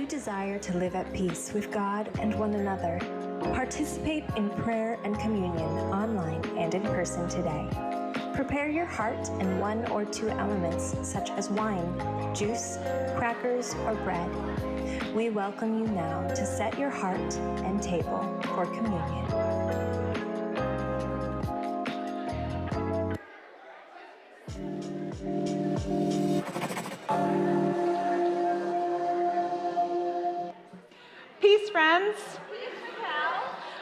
Desire to live at peace with God and one another. Participate in prayer and communion online and in person today. Prepare your heart in one or two elements such as wine, juice, crackers, or bread. We welcome you now to set your heart and table for communion. Peace, friends.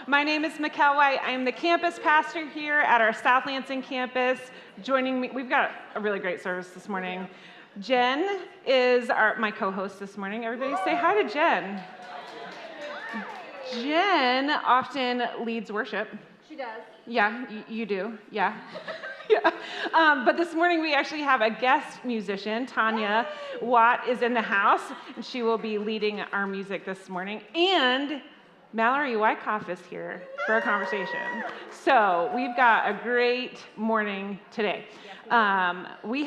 My name is Mikkel White. I am the campus pastor here at our South Lansing campus. Joining me, we've got a really great service this morning. Jen is my co-host this morning. Everybody say hi to Jen. Jen often leads worship. She does. Yeah, you do. Yeah. Yeah. But this morning we actually have a guest musician. Tanya Watt is in the house, and she will be leading our music this morning. And Mallory Wyckoff is here for a conversation. So we've got a great morning today. We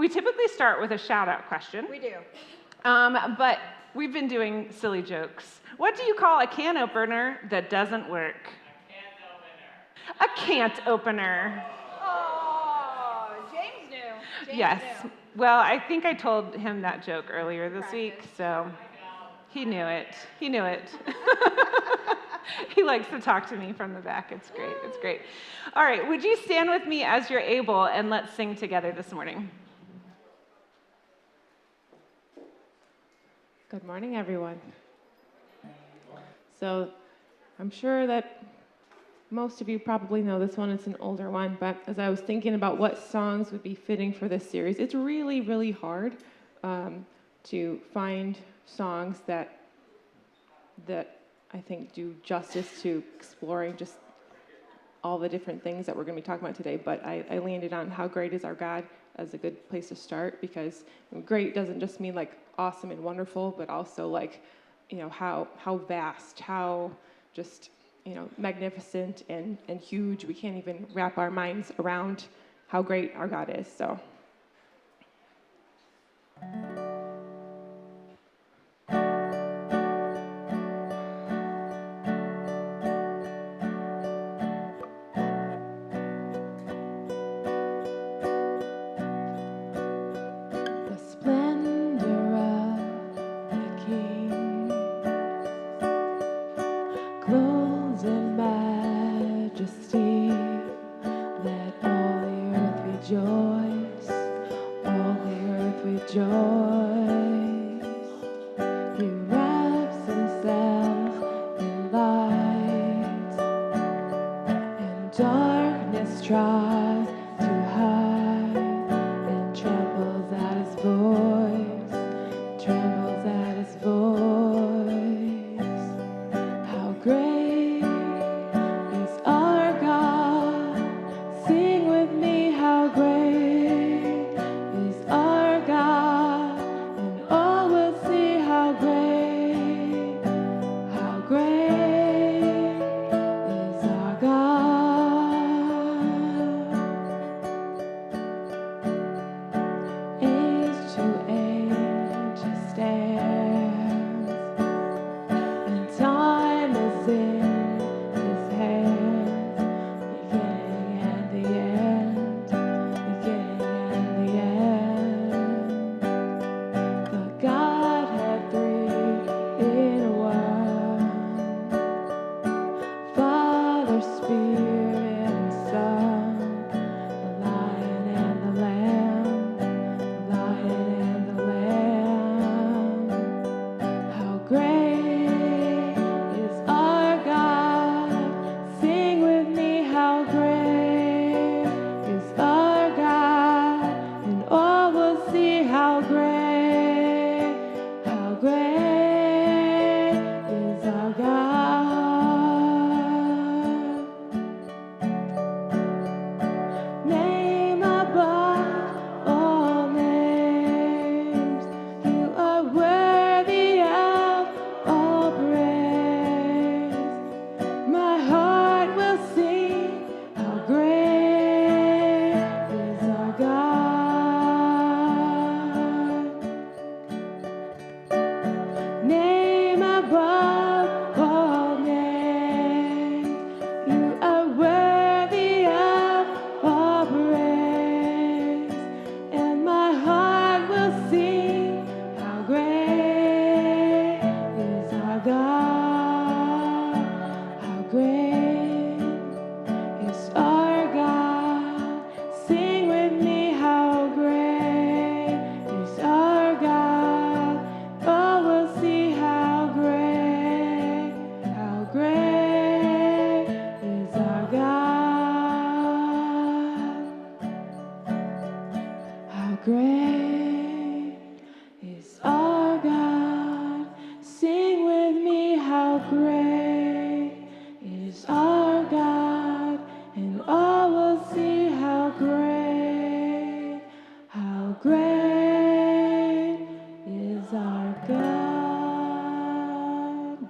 typically start with a shout-out question. We do. But We've been doing silly jokes. What do you call a can opener that doesn't work? A can't opener. Oh, James knew. Yes. Well, I think I told him that joke earlier this week, so he knew it. He knew it. He likes to talk to me from the back. It's great. It's great. All right, would you stand with me as you're able, and let's sing together this morning. Good morning, everyone. So I'm sure that most of you probably know this one. It's an older one, but as I was thinking about what songs would be fitting for this series, it's really, really hard to find songs that I think do justice to exploring just all the different things that we're going to be talking about today. But I landed on How Great Is Our God as a good place to start, because great doesn't just mean like awesome and wonderful, but also like, how vast, how just, magnificent and huge. We can't even wrap our minds around how great our God is. So.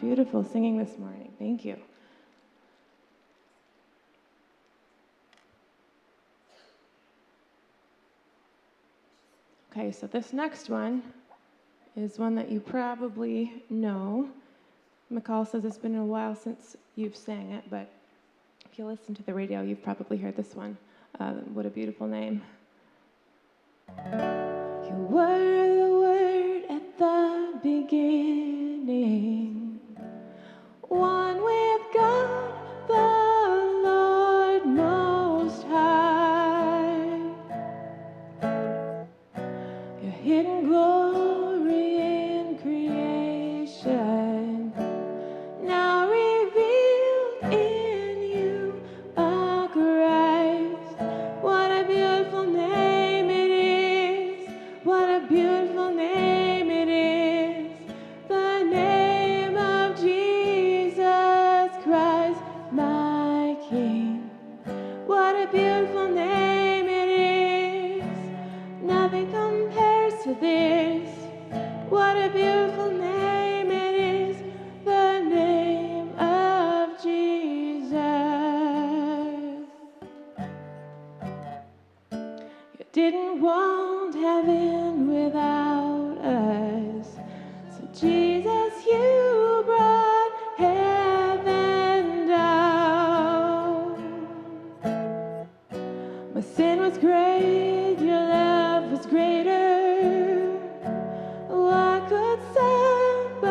Beautiful singing this morning. Thank you. Okay, so this next one is one that you probably know. McCall says it's been a while since you've sang it, but if you listen to the radio, you've probably heard this one. What a beautiful name. You were the Word at the beginning, one with God, the Lord Most High. Your hidden glory in creation, now revealed in you, O Christ. What a beautiful name it is. What a beautiful name it is. The name of Jesus Christ, my King. What a beautiful name it is. Nothing compares to this. What a beautiful name it is. The name of Jesus. You didn't want heaven without us. So Jesus, you brought heaven down. My sin was great, your love was greater. What could separate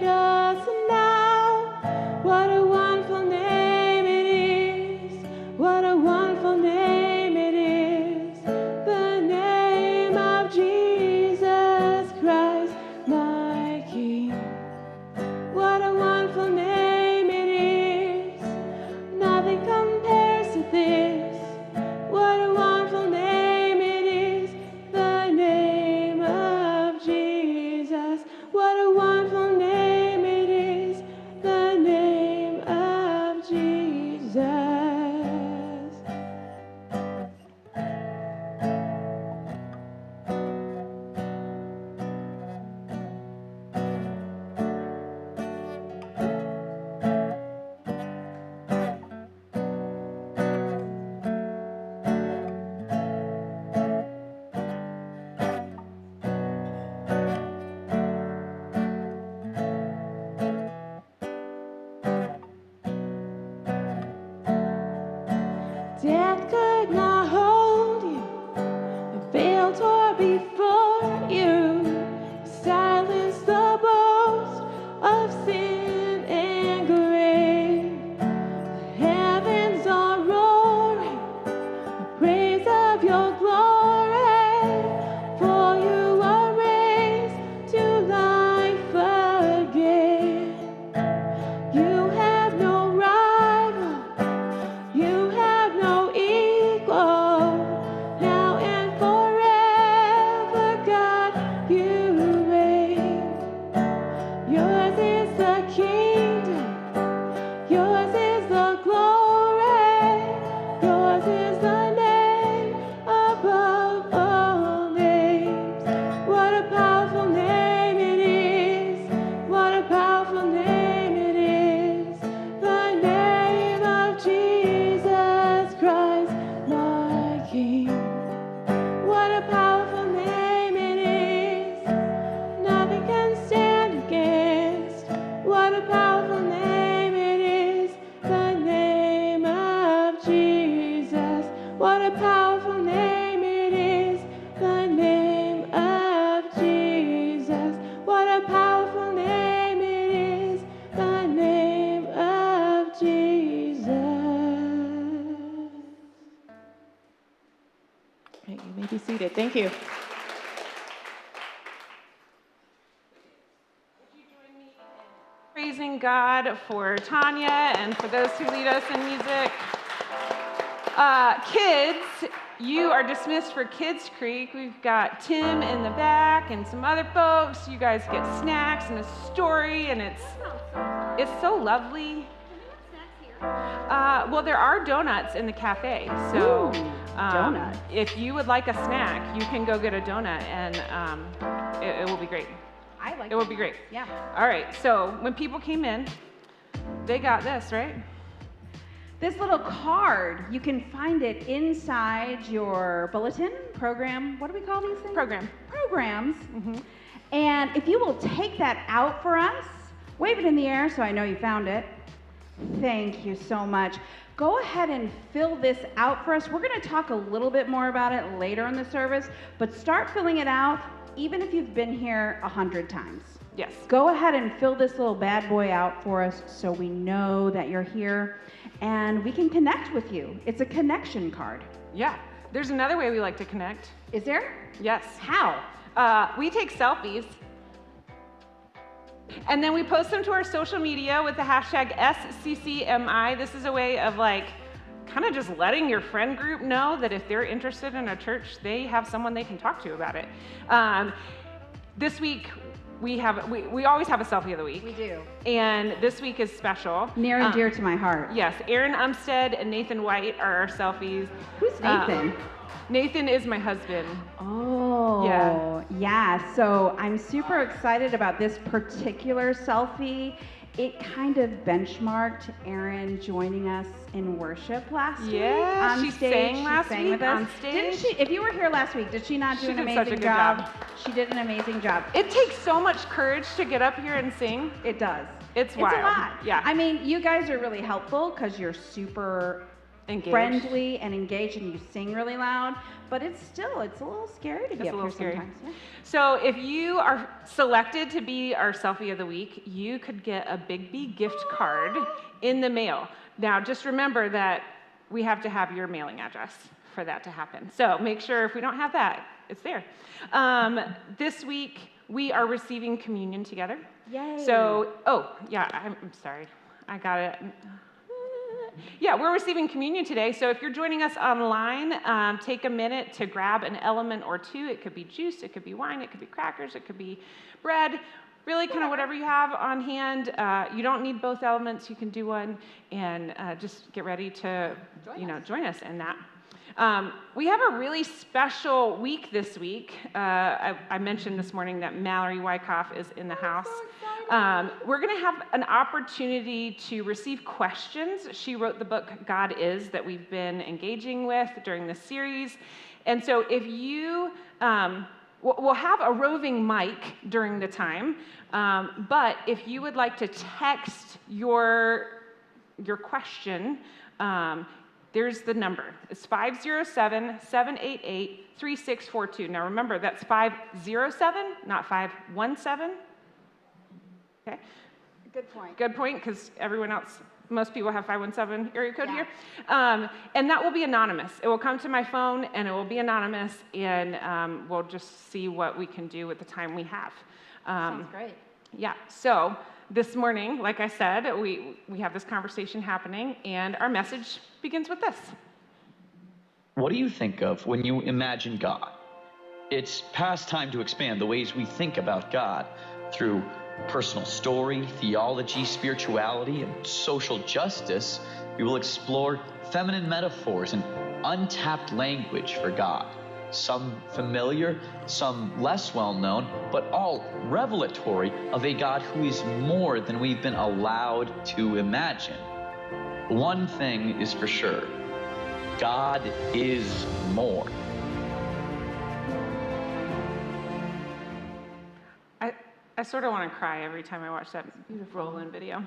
us now? What a wonderful name it is. What a wonderful name it is. The name of Jesus Christ, my King. What a wonderful name it is. Nothing compares to this. What a wonderful name it is. The name of Jesus. What a wonderful name it is. The name of Jesus. Death could not hold you. The veil tore before you. Silence the boast of sin and grave. The heavens are roaring the praise of your glory. For you are raised to life again. You have no rival. You have no equal. Now and forever, God, you reign. Yours is the kingdom. Yours is the glory. Yours is the name above all names. What a powerful name it is. What a powerful name it is. The name of Jesus Christ, my King. What a powerful name it is. Nothing can stand against. What a powerful name it is. The name of Jesus. What a powerful name it is. The name of Jesus. What a powerful name it is. The name of Jesus. Right, you may be seated. Thank you. Praising God for Tanya and for those who lead us in music. Kids, you are dismissed for Kids Creek. We've got Tim in the back and some other folks. You guys get snacks and a story, and it's so lovely. Well, there are donuts in the cafe, so donuts. if you would like a snack, you can go get a donut, and it will be great. I like It will be great. Yeah. All right, so when people came in, they got this, right? This little card, you can find it inside your bulletin. program. What do we call these things? Programs. And if you will take that out for us, wave it in the air so I know you found it. Thank you so much. Go ahead and fill this out for us. We're going to talk a little bit more about it later in the service, but start filling it out even if you've been here 100 times. Yes. Go ahead and fill this little bad boy out for us so we know that you're here and we can connect with you. It's a connection card. Yeah. There's another way we like to connect. Is there? Yes. How? We take selfies and then we post them to our social media with the hashtag SCCMI. This is a way of like kind of just letting your friend group know that if they're interested in a church, they have someone they can talk to about it. This week, we always have a selfie of the week. We do. And this week is special. Near and dear to my heart. Yes, Aaron Umstead and Nathan White are our selfies. Who's Nathan? Nathan is my husband. Oh, yeah. So I'm super excited about this particular selfie. It kind of benchmarked Erin joining us in worship last week on she stage. Sang last week with us. on stage. Didn't she? If you were here last week, did she not do an amazing job? She did an amazing job. It takes so much courage to get up here and sing. It does. It's wild. It's a lot. Yeah. I mean, you guys are really helpful because you're super engaged. Friendly and engaged, and you sing really loud, but it's a little scary to be up here sometimes. Yeah. So if you are selected to be our selfie of the week, you could get a Big B gift card in the mail. Now, just remember that we have to have your mailing address for that to happen. So make sure if we don't have that, it's there. This week, we are receiving communion together. Yay. So, I'm sorry. I got it. Yeah, we're receiving communion today, so if you're joining us online, take a minute to grab an element or two. It could be juice, it could be wine, it could be crackers, it could be bread, really kind of whatever you have on hand. You don't need both elements, you can do one, and just get ready to join us in that. We have a really special week this week. I mentioned this morning that Mallory Wyckoff is in the house. We're going to have an opportunity to receive questions. She wrote the book, God Is, that we've been engaging with during this series. And so if you, we'll have a roving mic during the time, but if you would like to text your question, there's the number. It's 507-788-3642. Now remember, that's 507, not 517. Okay. Good point. Good point, because most people have 517 area code here. And that will be anonymous. It will come to my phone, and it will be anonymous, and we'll just see what we can do with the time we have. Sounds great. Yeah, so this morning, like I said, we have this conversation happening, and our message begins with this. What do you think of when you imagine God? It's past time to expand the ways we think about God through personal story, theology, spirituality, and social justice. We will explore feminine metaphors and untapped language for God. Some familiar, some less well-known, but all revelatory of a God who is more than we've been allowed to imagine. One thing is for sure, God is more. I sort of want to cry every time I watch that beautiful roll-in video.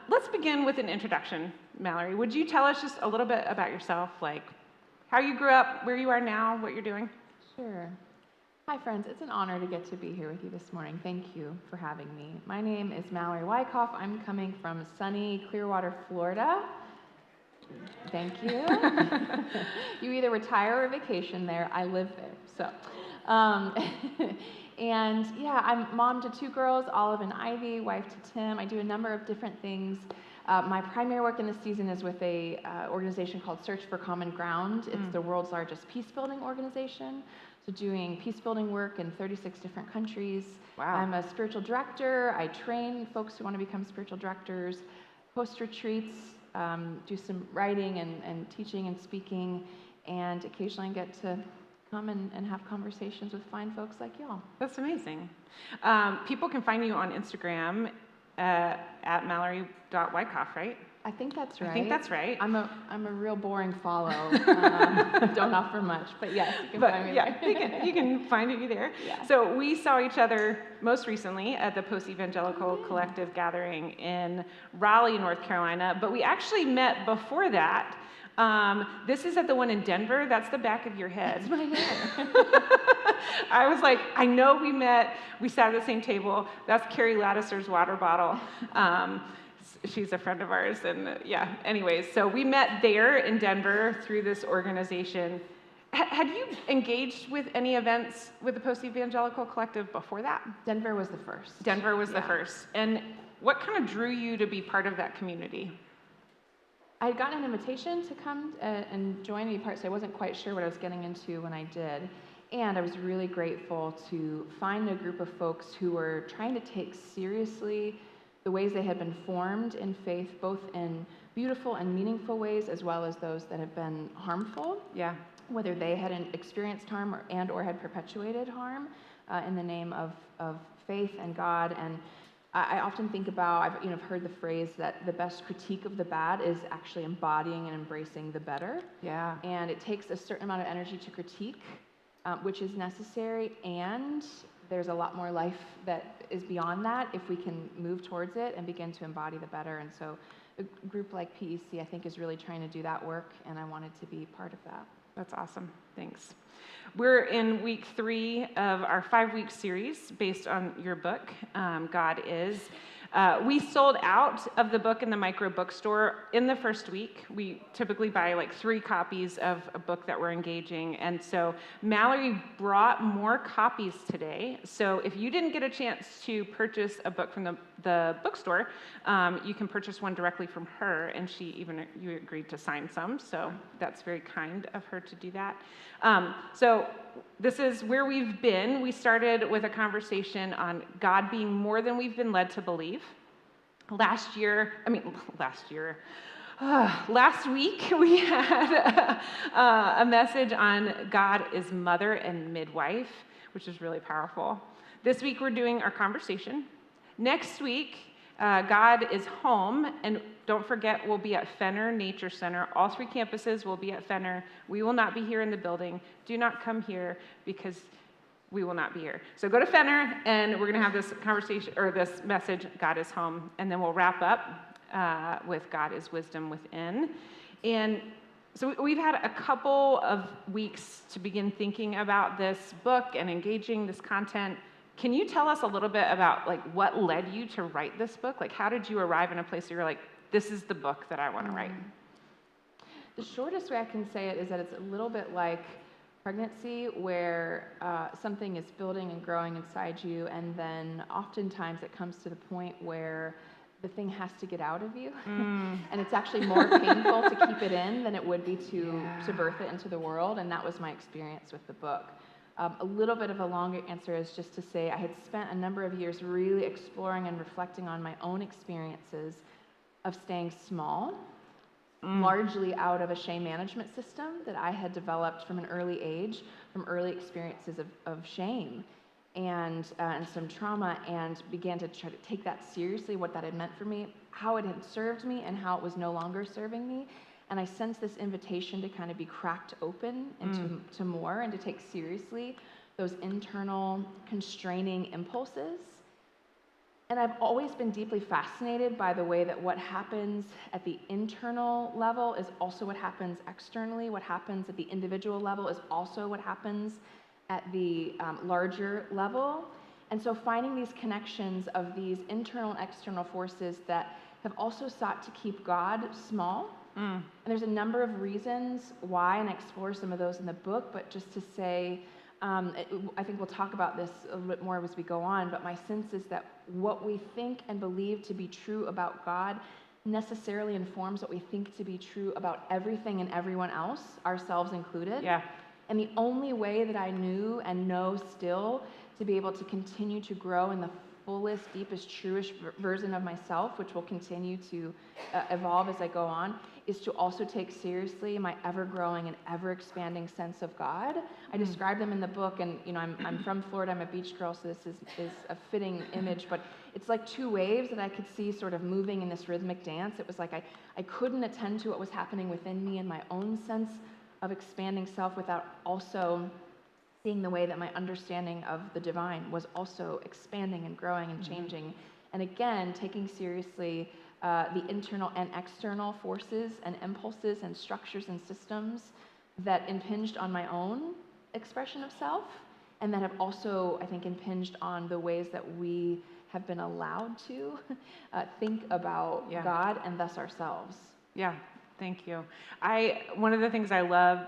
Let's begin with an introduction, Mallory. Would you tell us just a little bit about yourself, like how you grew up, where you are now, what you're doing? Sure. Hi, friends. It's an honor to get to be here with you this morning. Thank you for having me. My name is Mallory Wyckoff. I'm coming from sunny Clearwater, Florida. Thank you. You either retire or vacation there. I live there. So, and yeah, I'm mom to 2 girls, Olive and Ivy, wife to Tim. I do a number of different things. My primary work in this season is with a organization called Search for Common Ground. It's the world's largest peace-building organization. So doing peace-building work in 36 different countries. Wow. I'm a spiritual director. I train folks who want to become spiritual directors, host retreats, do some writing and teaching and speaking, and occasionally get to come and have conversations with fine folks like y'all. That's amazing. People can find you on Instagram at mallory.wyckoff, right? I think that's right. I think that's right. I'm a real boring follow. Don't offer much, but yes, you can find me there. you can find me there. Yeah. So we saw each other most recently at the Post-Evangelical Collective gathering in Raleigh, North Carolina, but we actually met before that. This is at the one in Denver. That's the back of your head. That's my hair. I was like, I know we met. We sat at the same table. That's Carrie Laddiser's water bottle. She's a friend of ours, and yeah, anyways, so we met there in Denver through this organization. Had you engaged with any events with the Post-Evangelical Collective before that? Denver was the first. Denver was the first. And what kind of drew you to be part of that community? I had gotten an invitation to come and join and be part, so I wasn't quite sure what I was getting into when I did. And I was really grateful to find a group of folks who were trying to take seriously the ways they had been formed in faith, both in beautiful and meaningful ways, as well as those that have been harmful. Yeah. Whether they had experienced harm or had perpetuated harm in the name of faith and God. And I often think about, I've heard the phrase that the best critique of the bad is actually embodying and embracing the better. Yeah. And it takes a certain amount of energy to critique, which is necessary, and there's a lot more life that is beyond that if we can move towards it and begin to embody the better. And so a group like PEC, I think, is really trying to do that work, and I wanted to be part of that. That's awesome. Thanks. We're in week 3 of our 5-week series based on your book, God Is. We sold out of the book in the micro bookstore in the first week. We typically buy like 3 copies of a book that we're engaging. And so Mallory brought more copies today. So if you didn't get a chance to purchase a book from the bookstore, you can purchase one directly from her. And you agreed to sign some. So that's very kind of her to do that. So this is where we've been. We started with a conversation on God being more than we've been led to believe. Last week we had a message on God is Mother and Midwife, which is really powerful. This week we're doing our conversation. Next week, God is home, and don't forget, we'll be at Fenner Nature Center. All 3 campuses will be at Fenner. We will not be here in the building. Do not come here because we will not be here. So go to Fenner, and we're going to have this conversation, or this message, God is home, and then we'll wrap up with God is wisdom within. And so we've had a couple of weeks to begin thinking about this book and engaging this content. Can you tell us a little bit about like what led you to write this book? Like, how did you arrive in a place where you're like, this is the book that I want to write? The shortest way I can say it is that it's a little bit like pregnancy, where something is building and growing inside you, and then oftentimes it comes to the point where the thing has to get out of you. And it's actually more painful to keep it in than it would be to birth it into the world. And that was my experience with the book. A little bit of a longer answer is just to say I had spent a number of years really exploring and reflecting on my own experiences of staying small, largely out of a shame management system that I had developed from an early age, from early experiences of shame and some trauma, and began to try to take that seriously, what that had meant for me, how it had served me, and how it was no longer serving me. And I sensed this invitation to kind of be cracked open and to more, and to take seriously those internal constraining impulses. And I've always been deeply fascinated by the way that what happens at the internal level is also what happens externally. What happens at the individual level is also what happens at the larger level. And so finding these connections of these internal and external forces that have also sought to keep God small. And there's a number of reasons why, and I explore some of those in the book, but just to say, I think we'll talk about this a little bit more as we go on, but my sense is that what we think and believe to be true about God necessarily informs what we think to be true about everything and everyone else, ourselves included. Yeah. And the only way that I knew and know still to be able to continue to grow in the fullest, deepest, truest version of myself, which will continue to evolve as I go on, is to also take seriously my ever-growing and ever-expanding sense of God. I describe them in the book, and I'm from Florida, I'm a beach girl, so this is a fitting image, but it's like two waves that I could see sort of moving in this rhythmic dance. It was like I couldn't attend to what was happening within me and my own sense of expanding self without also seeing the way that my understanding of the divine was also expanding and growing and changing. And again, taking seriously the internal and external forces and impulses and structures and systems that impinged on my own expression of self, and that have also, I think, impinged on the ways that we have been allowed to think about God and thus ourselves. Yeah, thank you. One of the things I love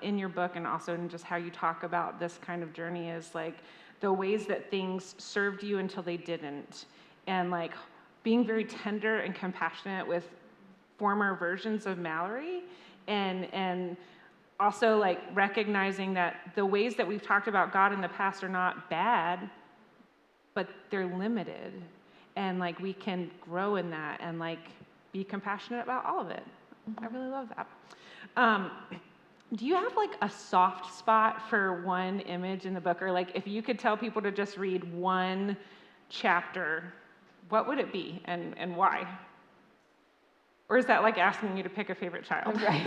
in your book, and also in just how you talk about this kind of journey, is like the ways that things served you until they didn't, and like being very tender and compassionate with former versions of Mallory, and also like recognizing that the ways that we've talked about God in the past are not bad, but they're limited, and like we can grow in that and like be compassionate about all of it. I really love that. Do you have like a soft spot for one image in the book, or like if you could tell people to just read one chapter, what would it be and why? Or is that like asking you to pick a favorite child? Right.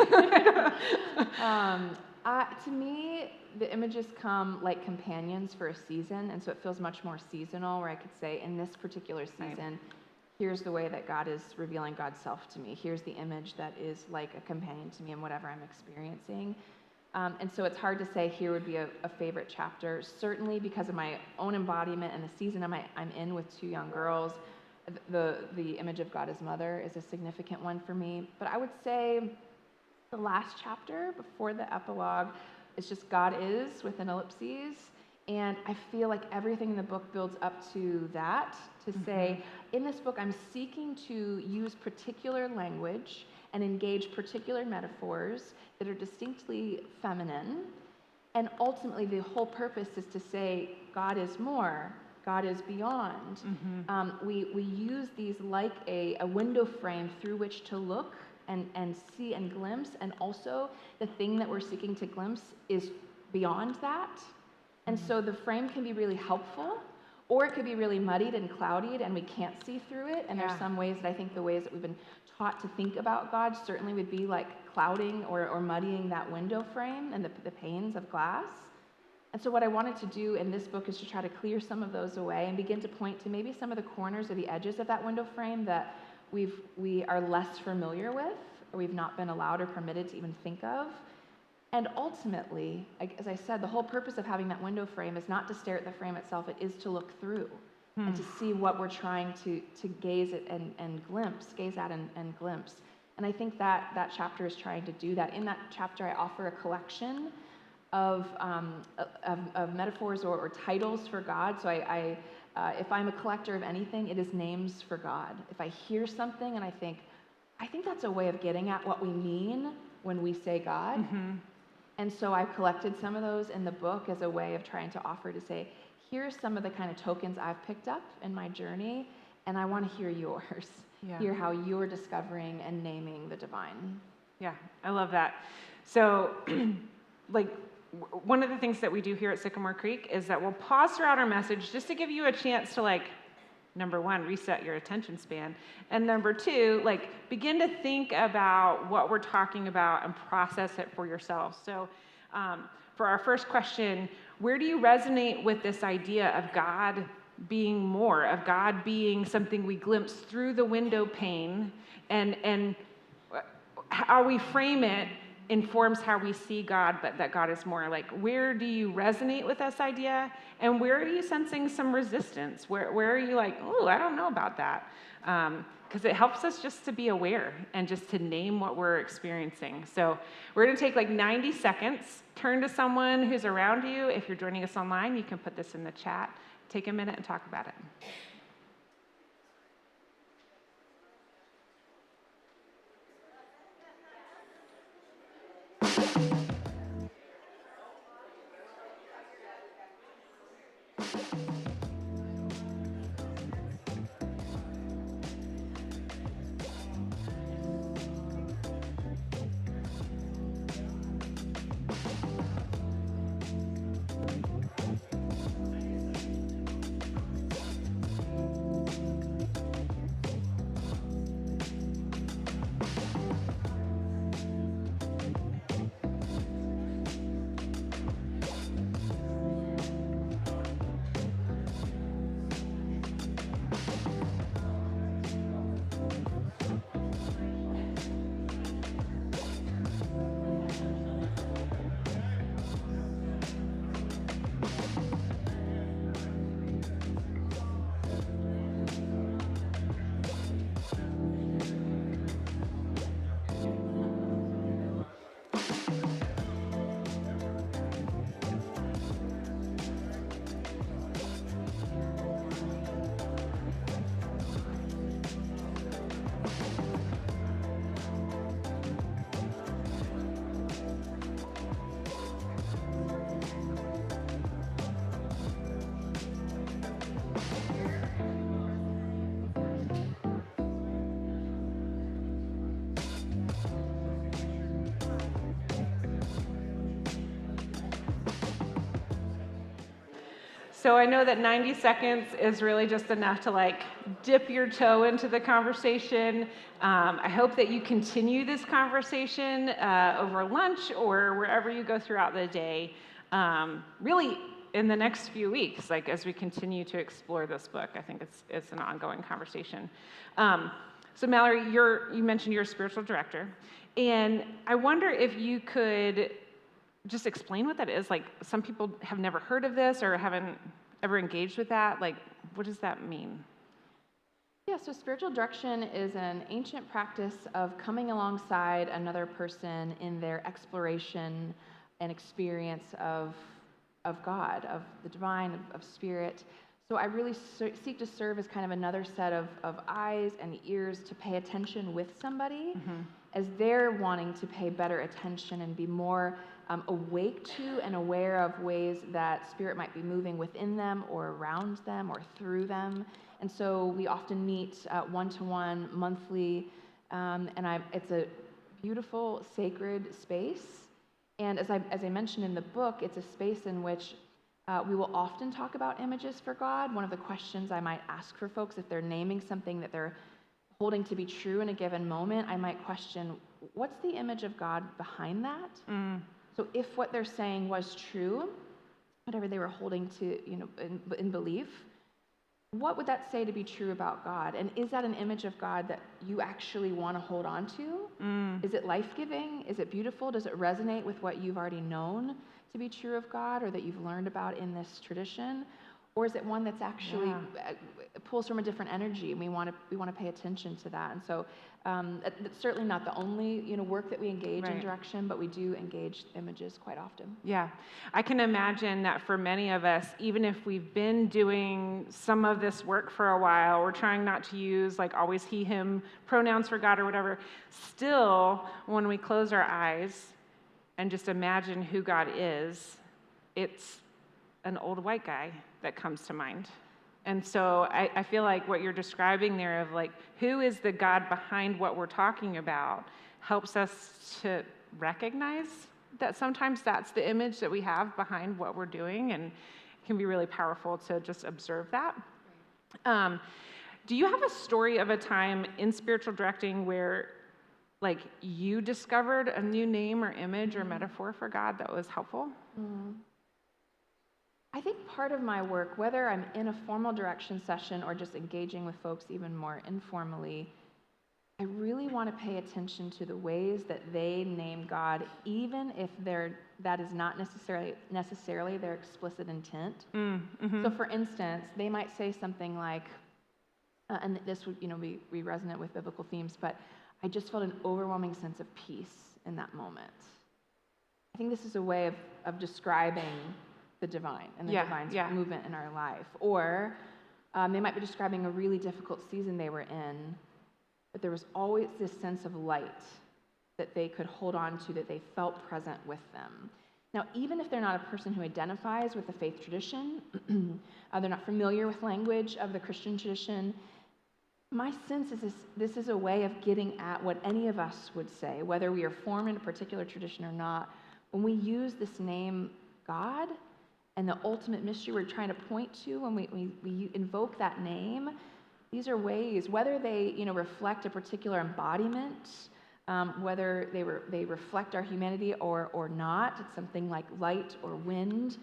To me, the images come like companions for a season, and so it feels much more seasonal, where I could say, in this particular season, here's the way that God is revealing God's self to me. Here's the image that is like a companion to me in whatever I'm experiencing. And so it's hard to say here would be a favorite chapter, certainly because of my own embodiment and the season I'm in with two young girls. The image of God as mother is a significant one for me. But I would say the last chapter before the epilogue is just God is with an ellipses. And I feel like everything in the book builds up to that, to say, in this book, I'm seeking to use particular language and engage particular metaphors that are distinctly feminine. And ultimately, the whole purpose is to say, God is more, God is beyond. We use these like a window frame through which to look and see and glimpse, and also the thing that we're seeking to glimpse is beyond that. And so the frame can be really helpful, or it could be really muddied and clouded and we can't see through it. And there's some ways that I think the ways that we've been taught to think about God certainly would be like clouding or muddying that window frame and the panes of glass. And so what I wanted to do in this book is to try to clear some of those away and begin to point to maybe some of the corners or the edges of that window frame that we are less familiar with, or we've not been allowed or permitted to even think of. And ultimately, as I said, the whole purpose of having that window frame is not to stare at the frame itself, it is to look through and to see what we're trying to gaze at and gaze at and glimpse. And I think that chapter is trying to do that. In that chapter, I offer a collection of metaphors or titles for God. So if I'm a collector of anything, it is names for God. If I hear something and I think that's a way of getting at what we mean when we say God. And so I've collected some of those in the book as a way of trying to offer to say, here's some of the kind of tokens I've picked up in my journey, and I want to hear yours. Hear how you're discovering and naming the divine. Yeah, I love that. So, like, one of the things that we do here at Sycamore Creek is that we'll pause throughout our message just to give you a chance to, like, number one, reset your attention span. And number two, like, begin to think about what we're talking about and process it for yourself. So for our first question, where do you resonate with this idea of God being more, of God being something we glimpse through the window pane, and how we frame it informs how we see God, but that God is more? Like, where do you resonate with this idea, and where are you sensing some resistance? Where are you like, oh, I don't know about that? Because it helps us just to be aware and just to name what we're experiencing. So we're going to take like 90 seconds. Turn to someone who's around you. If you're joining us online, you can put this in the chat. Take a minute and talk about it. So I know that 90 seconds is really just enough to like dip your toe into the conversation. I hope that you continue this conversation over lunch or wherever you go throughout the day. Really in the next few weeks, like as we continue to explore this book. I think it's an ongoing conversation. So Mallory, you mentioned you're a spiritual director, and I wonder if you could just explain what that is. Like, some people have never heard of this or haven't ever engaged with that. Like, what does that mean? Yeah, so spiritual direction is an ancient practice of coming alongside another person in their exploration and experience of God, of the divine, of spirit. So I really seek to serve as kind of another set of eyes and ears to pay attention with somebody as they're wanting to pay better attention and be more awake to and aware of ways that spirit might be moving within them or around them or through them. And so we often meet one-to-one monthly, and it's a beautiful, sacred space. And as I mentioned in the book, it's a space in which we will often talk about images for God. One of the questions I might ask for folks, if they're naming something that they're holding to be true in a given moment, I might question, what's the image of God behind that? So if what they're saying was true, whatever they were holding to, in belief, what would that say to be true about God? And is that an image of God that you actually want to hold on to? Is it life-giving? Is it beautiful? Does it resonate with what you've already known to be true of God or that you've learned about in this tradition? Or is it one that's actually pulls from a different energy, and we want to pay attention to that? And so it's certainly not the only work that we engage in direction, but we do engage images quite often. Yeah, I can imagine that for many of us, even if we've been doing some of this work for a while, we're trying not to use like always he, him pronouns for God or whatever, still when we close our eyes and just imagine who God is, it's an old white guy that comes to mind. And so I feel like what you're describing there of like, who is the God behind what we're talking about, helps us to recognize that sometimes that's the image that we have behind what we're doing, and it can be really powerful to just observe that. Do you have a story of a time in spiritual directing where like you discovered a new name or image or metaphor for God that was helpful? I think part of my work, whether I'm in a formal direction session or just engaging with folks even more informally, I really want to pay attention to the ways that they name God, even if that is not necessarily their explicit intent. So for instance, they might say something like, and this would be resonant with biblical themes, but I just felt an overwhelming sense of peace in that moment. I think this is a way of describing the divine and the divine's movement in our life. Or they might be describing a really difficult season they were in, but there was always this sense of light that they could hold on to, that they felt present with them. Now, even if they're not a person who identifies with the faith tradition, they're not familiar with language of the Christian tradition, my sense is this is a way of getting at what any of us would say, whether we are formed in a particular tradition or not. When we use this name God and the ultimate mystery we're trying to point to, when we invoke that name, these are ways, whether they reflect a particular embodiment, whether they reflect our humanity or not. It's something like light or wind,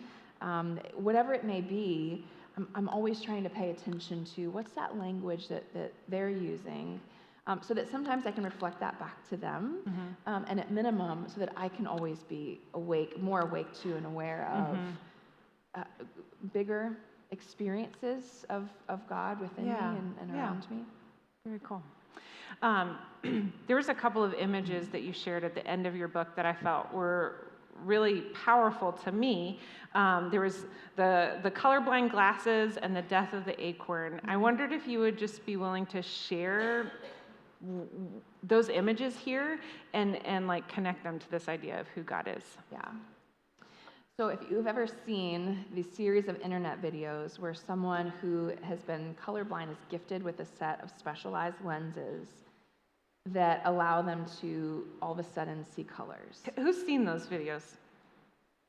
whatever it may be. I'm always trying to pay attention to what's that language that they're using, so that sometimes I can reflect that back to them, and at minimum, so that I can always be more awake to and aware of bigger experiences of God within me and around me. Very cool. There was a couple of images that you shared at the end of your book that I felt were really powerful to me. There was the colorblind glasses and the death of the acorn. I wondered if you would just be willing to share those images here and like connect them to this idea of who God is. Yeah. So if you've ever seen the series of internet videos where someone who has been colorblind is gifted with a set of specialized lenses that allow them to all of a sudden see colors. Who's seen those videos?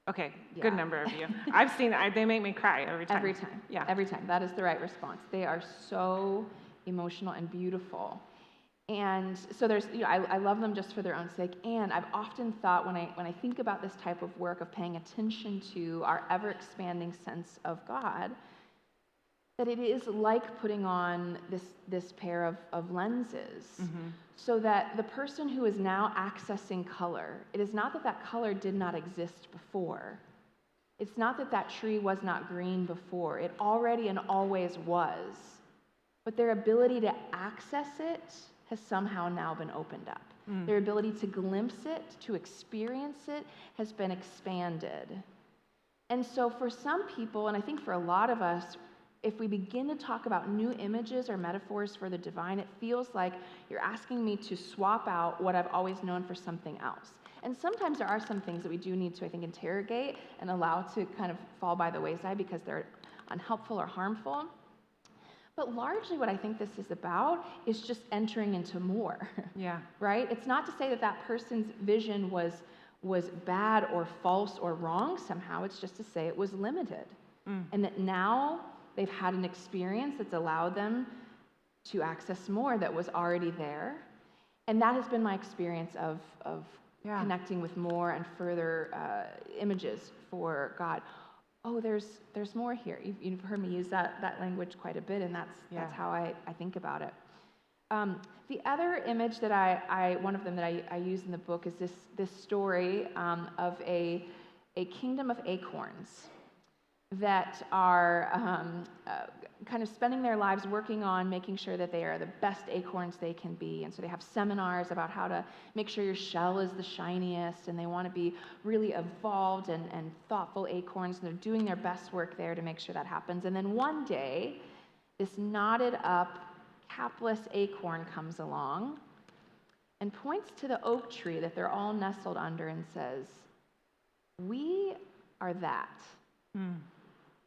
Okay, Yeah. good number of you. I've seen it. They make me cry every time. Every time. Yeah. Every time. That is the right response. They are so emotional and beautiful. And so there's, I love them just for their own sake. And I've often thought when I think about this type of work of paying attention to our ever-expanding sense of God, that it is like putting on this pair of lenses, so that the person who is now accessing color, it is not that color did not exist before. It's not that tree was not green before. It already and always was. But their ability to access it has somehow now been opened up. Their ability to glimpse it, to experience it, has been expanded. And so for some people, and I think for a lot of us, if we begin to talk about new images or metaphors for the divine, it feels like you're asking me to swap out what I've always known for something else. And sometimes there are some things that we do need to, I think, interrogate and allow to kind of fall by the wayside because they're unhelpful or harmful. But largely what I think this is about is just entering into more. Yeah. Right? It's not to say that person's vision was bad or false or wrong somehow. It's just to say it was limited. And that now they've had an experience that's allowed them to access more that was already there. And that has been my experience of connecting with more and further images for God. Oh, there's more here. You've heard me use that language quite a bit, and that's how I think about it. The other image that one of them that I use in the book is this story of a kingdom of acorns that are kind of spending their lives working on making sure that they are the best acorns they can be. And so they have seminars about how to make sure your shell is the shiniest, and they want to be really evolved and thoughtful acorns, and they're doing their best work there to make sure that happens. And then one day, this knotted up, capless acorn comes along and points to the oak tree that they're all nestled under and says, "We are that."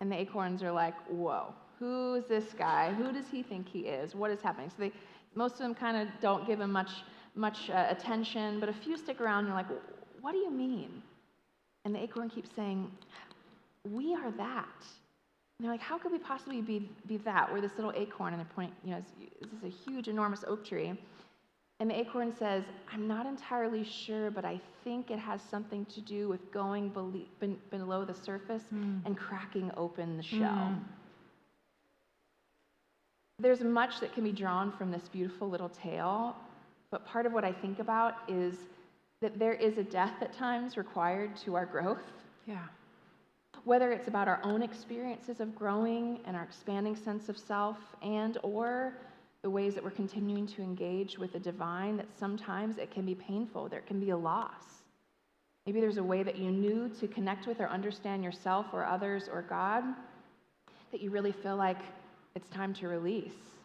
And the acorns are like, "Whoa, who's this guy? Who does he think he is? What is happening?" So most of them kind of don't give him much attention, but a few stick around and are like, "What do you mean?" And the acorn keeps saying, "We are that." And they're like, "How could we possibly be that? We're this little acorn." And they point, this is a huge, enormous oak tree. And the acorn says, "I'm not entirely sure, but I think it has something to do with going below the surface and cracking open the shell." There's much that can be drawn from this beautiful little tale, but part of what I think about is that there is a death at times required to our growth. Yeah. Whether it's about our own experiences of growing and our expanding sense of self, and or the ways that we're continuing to engage with the divine, that sometimes it can be painful. There can be a loss. Maybe there's a way that you knew to connect with or understand yourself or others or God that you really feel like it's time to release.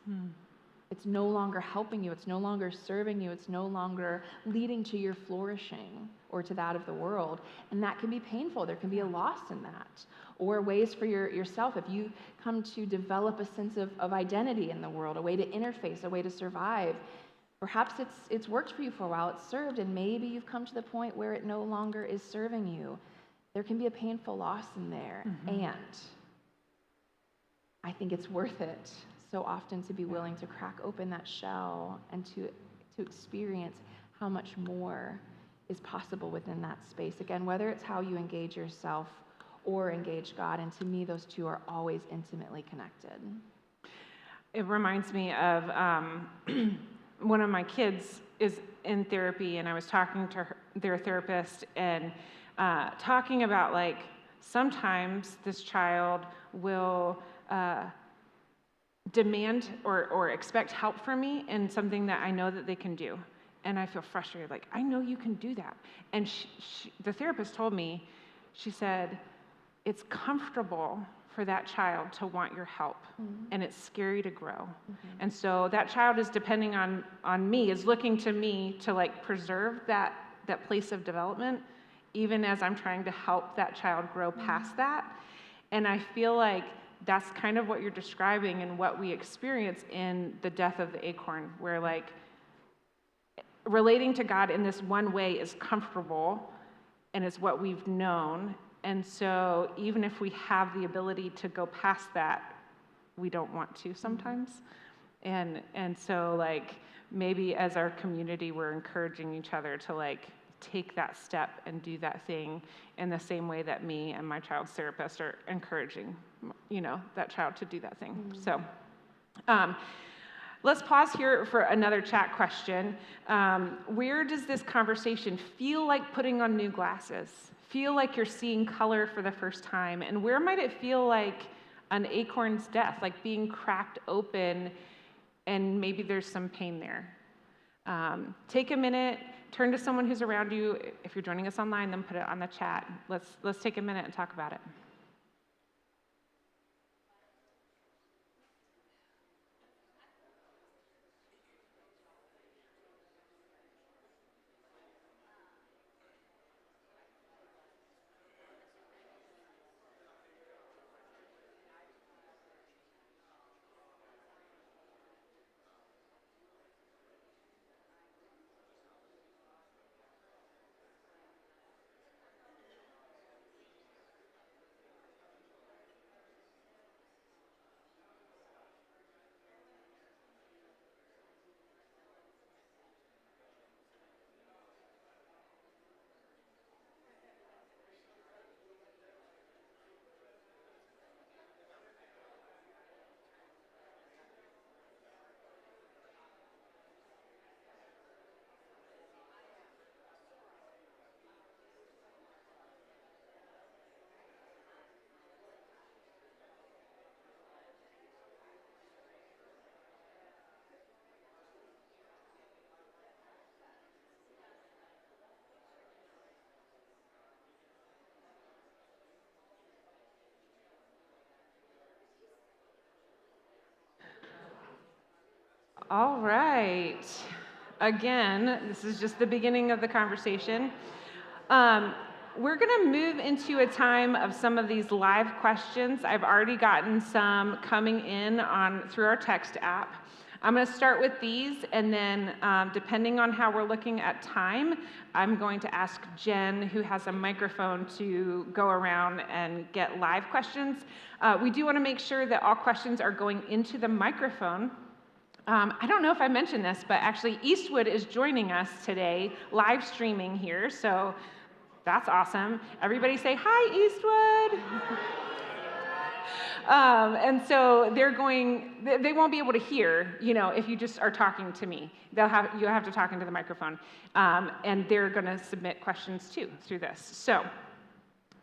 It's no longer helping you. It's no longer serving you. It's no longer leading to your flourishing or to that of the world. And that can be painful. There can be a loss in that. Or ways for yourself, if you come to develop a sense of identity in the world, a way to interface, a way to survive, perhaps it's worked for you for a while, it's served, and maybe you've come to the point where it no longer is serving you. There can be a painful loss in there. And I think it's worth it so often to be willing to crack open that shell and to experience how much more is possible within that space. Again, whether it's how you engage yourself or engage God, and to me, those two are always intimately connected. It reminds me of one of my kids is in therapy, and I was talking to their therapist and talking about, like, sometimes this child will demand or expect help from me in something that I know that they can do. And I feel frustrated, like, I know you can do that. And the therapist told me, she said, it's comfortable for that child to want your help, and it's scary to grow. And so that child is depending on me, is looking to me to, like, preserve that place of development, even as I'm trying to help that child grow past that. And I feel like that's kind of what you're describing and what we experience in the death of the acorn, where, like, relating to God in this one way is comfortable and it's what we've known, And so even if we have the ability to go past that, we don't want to sometimes. And so like maybe as our community, we're encouraging each other to like take that step and do that thing in the same way that me and my child's therapist are encouraging, that child to do that thing. So let's pause here for another chat question. Where does this conversation feel like putting on new glasses? Feel like you're seeing color for the first time? And where might it feel like an acorn's death, like being cracked open and maybe there's some pain there? Take a minute, turn to someone who's around you. If you're joining us online, then put it on the chat. Let's take a minute and talk about it. All right. Again, this is just the beginning of the conversation. We're going to move into a time of some of these live questions. I've already gotten some coming in through our text app. I'm going to start with these, and then depending on how we're looking at time, I'm going to ask Jen, who has a microphone, to go around and get live questions. We do want to make sure that all questions are going into the microphone. I don't know if I mentioned this, but actually Eastwood is joining us today, live streaming here, so that's awesome. Everybody say, hi, Eastwood. And so they won't be able to hear, if you just are talking to me. You'll have to talk into the microphone. And they're going to submit questions too through this. So,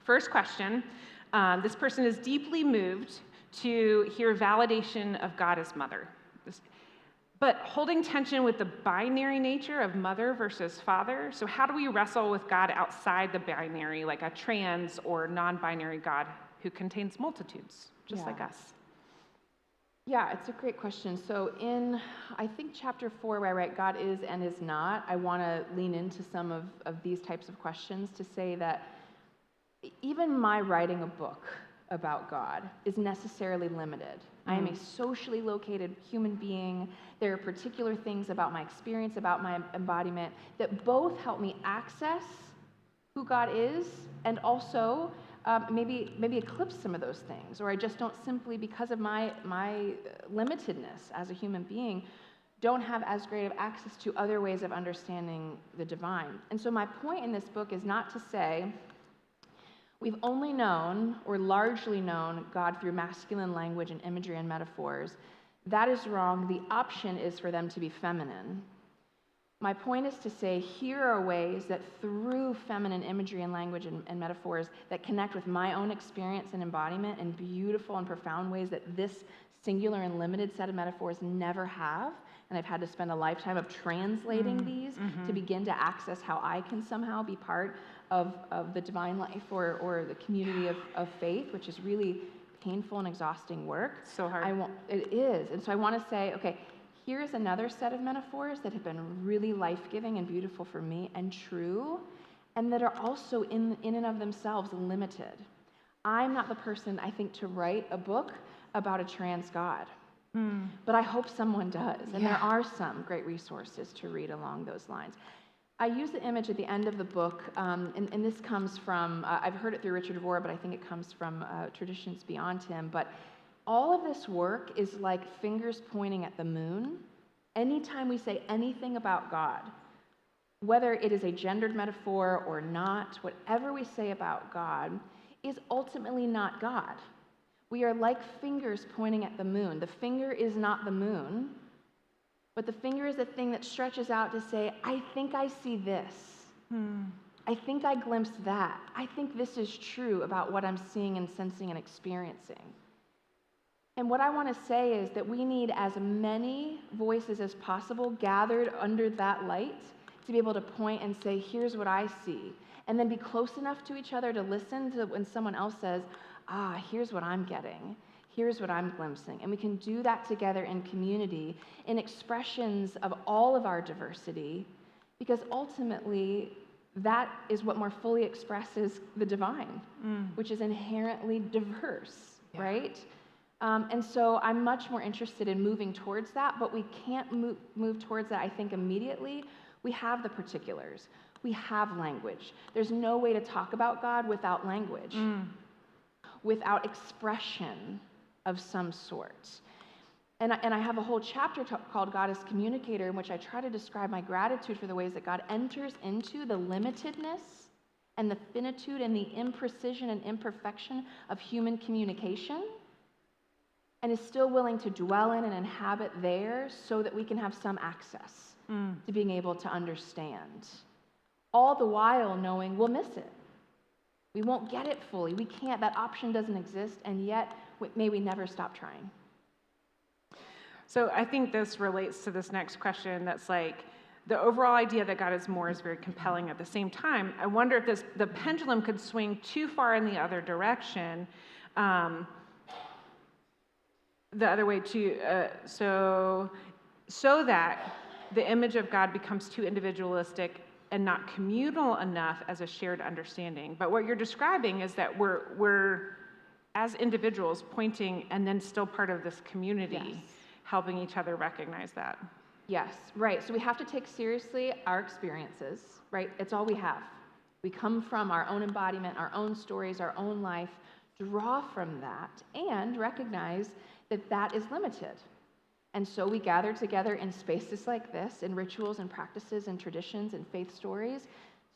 first question, this person is deeply moved to hear validation of God as mother. But holding tension with the binary nature of mother versus father. So how do we wrestle with God outside the binary, like a trans or non-binary God who contains multitudes, just like us? Yeah, it's a great question. So in, I think, chapter 4, where I write God is and is not, I want to lean into some of these types of questions to say that even my writing a book about God is necessarily limited. I am a socially located human being. There are particular things about my experience, about my embodiment, that both help me access who God is and also maybe eclipse some of those things. Or I just don't simply, because of my limitedness as a human being, don't have as great of access to other ways of understanding the divine. And so my point in this book is not to say we've only known, or largely known, God through masculine language and imagery and metaphors. That is wrong. The option is for them to be feminine. My point is to say, here are ways that through feminine imagery and language and metaphors that connect with my own experience and embodiment in beautiful and profound ways that this singular and limited set of metaphors never have. And I've had to spend a lifetime of translating these to begin to access how I can somehow be part of the divine life or the community of faith, which is really painful and exhausting work. So hard. It is. And so I want to say, okay, here's another set of metaphors that have been really life-giving and beautiful for me and true, and that are also in and of themselves limited. I'm not the person, I think, to write a book about a trans God. But I hope someone does, and there are some great resources to read along those lines. I use the image at the end of the book, and this comes from, I've heard it through Richard Rohr, but I think it comes from traditions beyond him. But all of this work is like fingers pointing at the moon. Anytime we say anything about God, whether it is a gendered metaphor or not, whatever we say about God is ultimately not God. We are like fingers pointing at the moon. The finger is not the moon, but the finger is the thing that stretches out to say, I think I see this. I think I glimpsed that. I think this is true about what I'm seeing and sensing and experiencing. And what I want to say is that we need as many voices as possible gathered under that light to be able to point and say, here's what I see. And then be close enough to each other to listen to when someone else says, here's what I'm getting. Here's what I'm glimpsing. And we can do that together in community, in expressions of all of our diversity, because ultimately that is what more fully expresses the divine, which is inherently diverse, right? And so I'm much more interested in moving towards that, but we can't move towards that, I think, immediately. We have the particulars. We have language. There's no way to talk about God without language, without expression of some sort. And I have a whole chapter called God as Communicator, in which I try to describe my gratitude for the ways that God enters into the limitedness and the finitude and the imprecision and imperfection of human communication, and is still willing to dwell in and inhabit there so that we can have some access to being able to understand. All the while knowing we'll miss it. We won't get it fully. We can't. That option doesn't exist, and yet may we never stop trying. So I think this relates to this next question that's like, the overall idea that God is more is very compelling. At the same time, I wonder if the pendulum could swing too far in the other direction, the other way too, so that the image of God becomes too individualistic and not communal enough as a shared understanding. But what you're describing is that we're as individuals pointing and then still part of this community, helping each other recognize that. Yes, right. So we have to take seriously our experiences, right? It's all we have. We come from our own embodiment, our own stories, our own life, draw from that, and recognize that that is limited. And so we gather together in spaces like this, in rituals and practices and traditions and faith stories,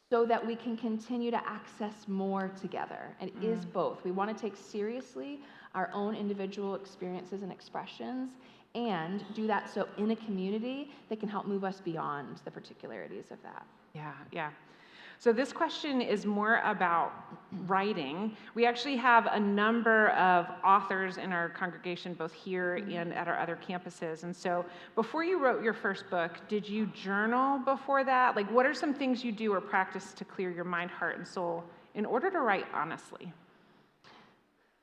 so that we can continue to access more together. And it is both. We want to take seriously our own individual experiences and expressions, and do that so in a community that can help move us beyond the particularities of that. Yeah. So this question is more about writing. We actually have a number of authors in our congregation, both here and at our other campuses. And so before you wrote your first book, did you journal before that? Like, what are some things you do or practice to clear your mind, heart, and soul in order to write honestly?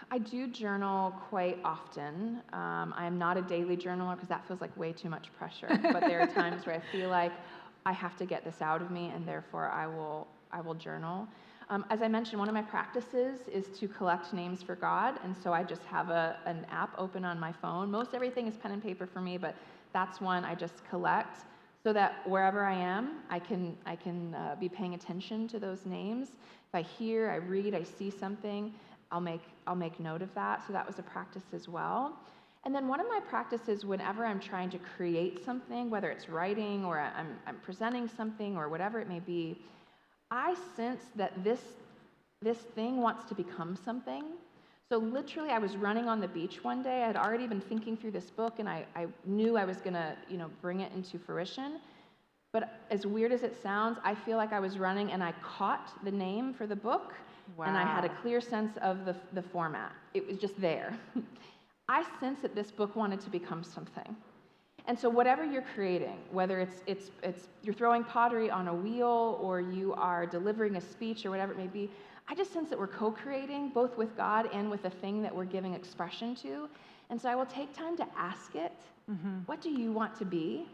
I do journal quite often. I am not a daily journaler because that feels like way too much pressure. But there are times where I feel like I have to get this out of me, and therefore I will journal. As I mentioned, one of my practices is to collect names for God, and so I just have an app open on my phone. Most everything is pen and paper for me, but that's one I just collect so that wherever I am, I can be paying attention to those names. If I hear, I read, I see something, I'll make note of that. So that was a practice as well. And then one of my practices, whenever I'm trying to create something, whether it's writing or I'm presenting something or whatever it may be, I sense that this thing wants to become something. So literally, I was running on the beach one day. I had already been thinking through this book, and I knew I was going to, bring it into fruition. But as weird as it sounds, I feel like I was running, and I caught the name for the book, and I had a clear sense of the format. It was just there. I sense that this book wanted to become something. And so whatever you're creating, whether it's you're throwing pottery on a wheel or you are delivering a speech or whatever it may be, I just sense that we're co-creating both with God and with the thing that we're giving expression to. And so I will take time to ask it, what do you want to be?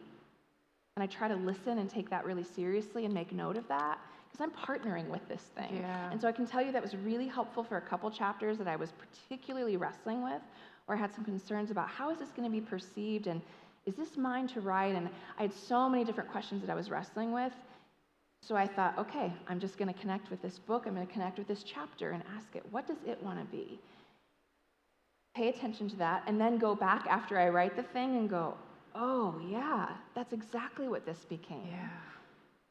And I try to listen and take that really seriously and make note of that, because I'm partnering with this thing. Yeah. And so I can tell you that was really helpful for a couple chapters that I was particularly wrestling with, or I had some concerns about how is this going to be perceived, and is this mine to write? And I had so many different questions that I was wrestling with. So I thought, okay, I'm just going to connect with this book. I'm going to connect with this chapter and ask it, what does it want to be? Pay attention to that, and then go back after I write the thing and go, oh, yeah, that's exactly what this became. Yeah.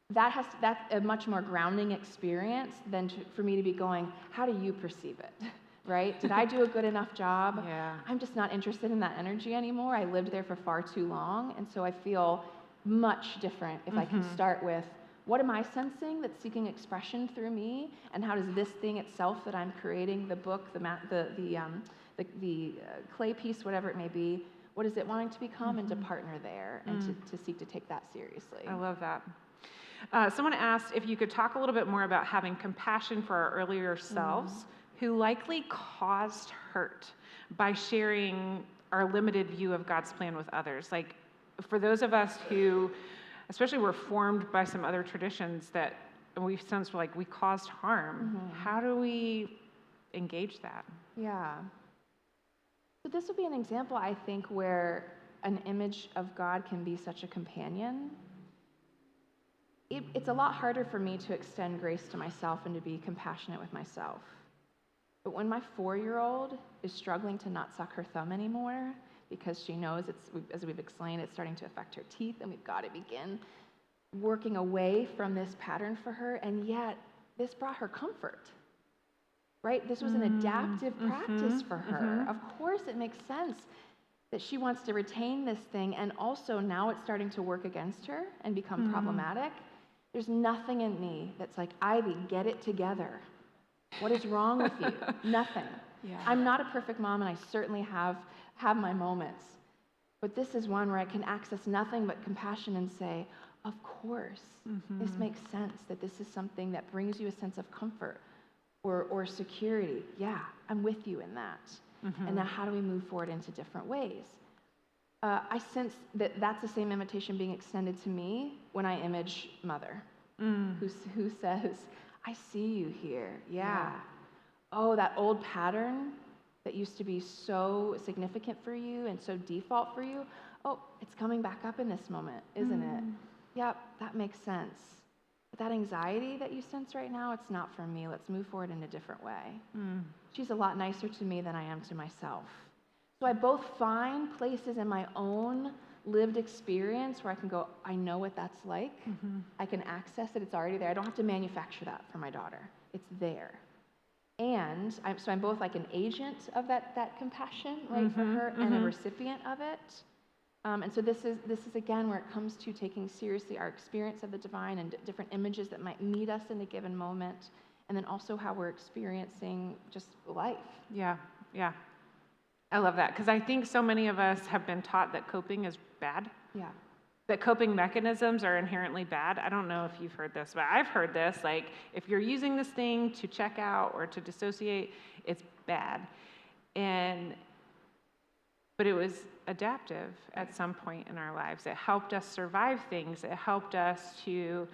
That's a much more grounding experience than for me to be going, how do you perceive it, right? Did I do a good enough job? Yeah. I'm just not interested in that energy anymore. I lived there for far too long, and so I feel much different if I can start with, what am I sensing that's seeking expression through me, and how does this thing itself that I'm creating, the book, the clay piece, whatever it may be, what is it wanting to become, and to partner there and to seek to take that seriously. I love that. Someone asked if you could talk a little bit more about having compassion for our earlier selves who likely caused hurt by sharing our limited view of God's plan with others. Like, for those of us who, especially were formed by some other traditions that we sense like we caused harm, how do we engage that? Yeah. So this would be an example, I think, where an image of God can be such a companion. It's a lot harder for me to extend grace to myself and to be compassionate with myself. But when my 4-year-old is struggling to not suck her thumb anymore because she knows as we've explained, it's starting to affect her teeth, and we've got to begin working away from this pattern for her, and yet this brought her comfort. Right? This was an adaptive practice for her. Of course, it makes sense that she wants to retain this thing, and also now it's starting to work against her and become problematic. There's nothing in me that's like, Ivy, get it together. What is wrong with you? Nothing. Yeah. I'm not a perfect mom, and I certainly have my moments. But this is one where I can access nothing but compassion and say, of course, this makes sense, that this is something that brings you a sense of comfort or security. Yeah, I'm with you in that. And now how do we move forward into different ways? I sense that that's the same invitation being extended to me when I image Mother, who says, I see you here. Yeah. Oh, that old pattern that used to be so significant for you and so default for you, oh, it's coming back up in this moment, isn't it? Yep, that makes sense. But that anxiety that you sense right now, it's not for me. Let's move forward in a different way. She's a lot nicer to me than I am to myself. So I both find places in my own lived experience where I can go, I know what that's like. I can access it. It's already there. I don't have to manufacture that for my daughter. It's there. And I'm both like an agent of that compassion, right, for her, and a recipient of it. And so this is again where it comes to taking seriously our experience of the divine and different images that might meet us in a given moment, and then also how we're experiencing just life. Yeah. I love that, because I think so many of us have been taught that coping is bad. Yeah. That coping mechanisms are inherently bad. I don't know if you've heard this, but I've heard this, like, if you're using this thing to check out or to dissociate, it's bad. But it was adaptive at some point in our lives. It helped us survive things. It helped us to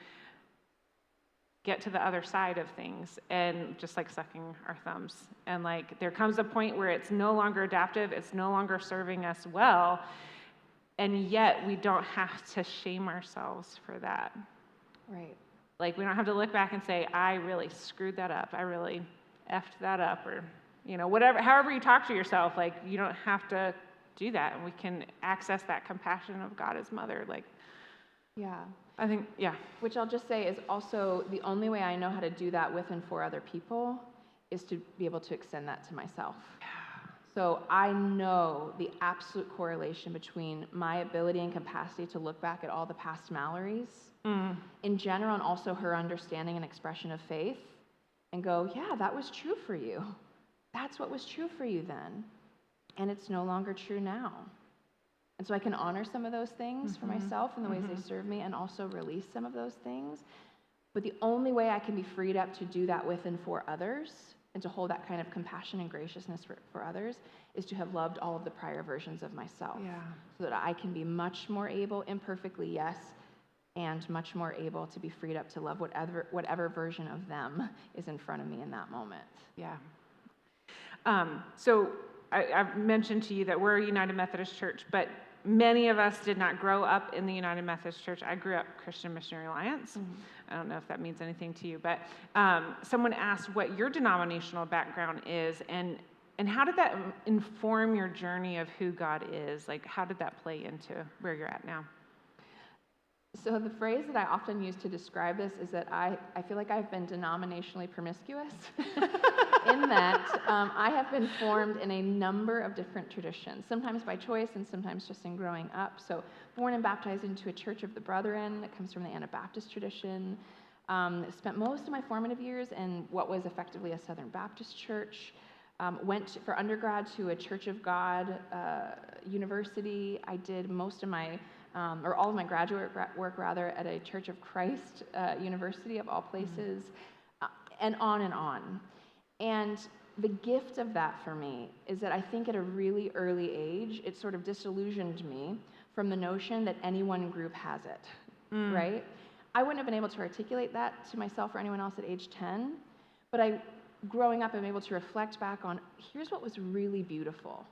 get to the other side of things, and just like sucking our thumbs. And like, there comes a point where it's no longer adaptive, it's no longer serving us well, and yet we don't have to shame ourselves for that. Right. Like, we don't have to look back and say, I really screwed that up, I really effed that up, or, whatever, however you talk to yourself, like, you don't have to do that, and we can access that compassion of God as Mother. Like, yeah. I think, yeah. Which I'll just say is also the only way I know how to do that with and for other people is to be able to extend that to myself. So I know the absolute correlation between my ability and capacity to look back at all the past Mallorys in general, and also her understanding and expression of faith, and go, yeah, that was true for you. That's what was true for you then. And it's no longer true now. And so I can honor some of those things for myself and the ways they serve me, and also release some of those things. But the only way I can be freed up to do that with and for others, and to hold that kind of compassion and graciousness for others, is to have loved all of the prior versions of myself. Yeah. So that I can be much more able, imperfectly, yes, and much more able to be freed up to love whatever version of them is in front of me in that moment. Yeah. So I've mentioned to you that we're a United Methodist Church, but many of us did not grow up in the United Methodist Church. I grew up Christian Missionary Alliance. I don't know if that means anything to you, but someone asked what your denominational background is, and how did that inform your journey of who God is? Like, how did that play into where you're at now? So the phrase that I often use to describe this is that I feel like I've been denominationally promiscuous in that I have been formed in a number of different traditions, sometimes by choice and sometimes just in growing up. So born and baptized into a Church of the Brethren that comes from the Anabaptist tradition. Spent most of my formative years in what was effectively a Southern Baptist church. Went for undergrad to a Church of God university. I did most of my or all of my graduate work rather at a Church of Christ university of all places, and on and on. And the gift of that for me is that I think at a really early age, it sort of disillusioned me from the notion that any one group has it, right? I wouldn't have been able to articulate that to myself or anyone else at age 10, but growing up, I'm able to reflect back on, here's what was really beautiful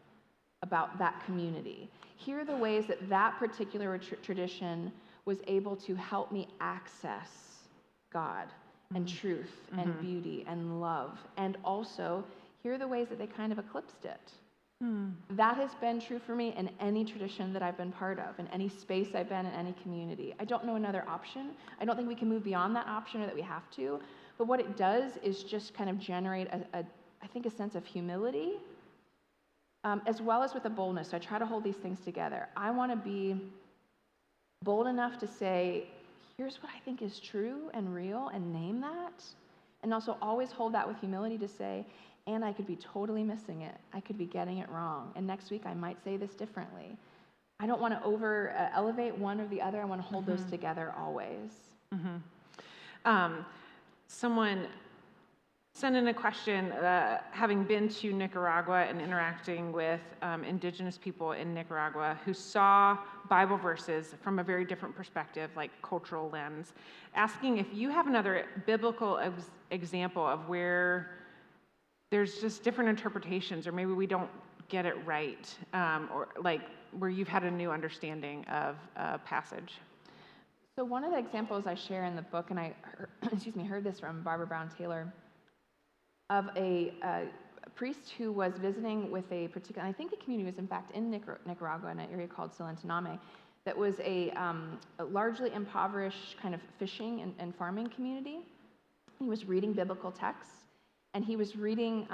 about that community. Here are the ways that that particular tradition was able to help me access God and truth and beauty and love. And also, here are the ways that they kind of eclipsed it. That has been true for me in any tradition that I've been part of, in any space I've been, in any community. I don't know another option. I don't think we can move beyond that option or that we have to. But what it does is just kind of generate, I think, a sense of humility, as well as with a boldness. So I try to hold these things together. I want to be bold enough to say, here's what I think is true and real, and name that. And also always hold that with humility to say, and I could be totally missing it. I could be getting it wrong. And next week I might say this differently. I don't want to elevate one or the other. I want to hold those together always. Someone sent in a question, having been to Nicaragua and interacting with indigenous people in Nicaragua who saw Bible verses from a very different perspective, like cultural lens, asking if you have another biblical example of where there's just different interpretations, or maybe we don't get it right, or like where you've had a new understanding of a passage. So one of the examples I share in the book, and I heard this from Barbara Brown Taylor, of a priest who was visiting with a particular, I think the community was in fact in Nicaragua in an area called Silentiname, that was a largely impoverished kind of fishing and farming community. He was reading biblical texts, and he was reading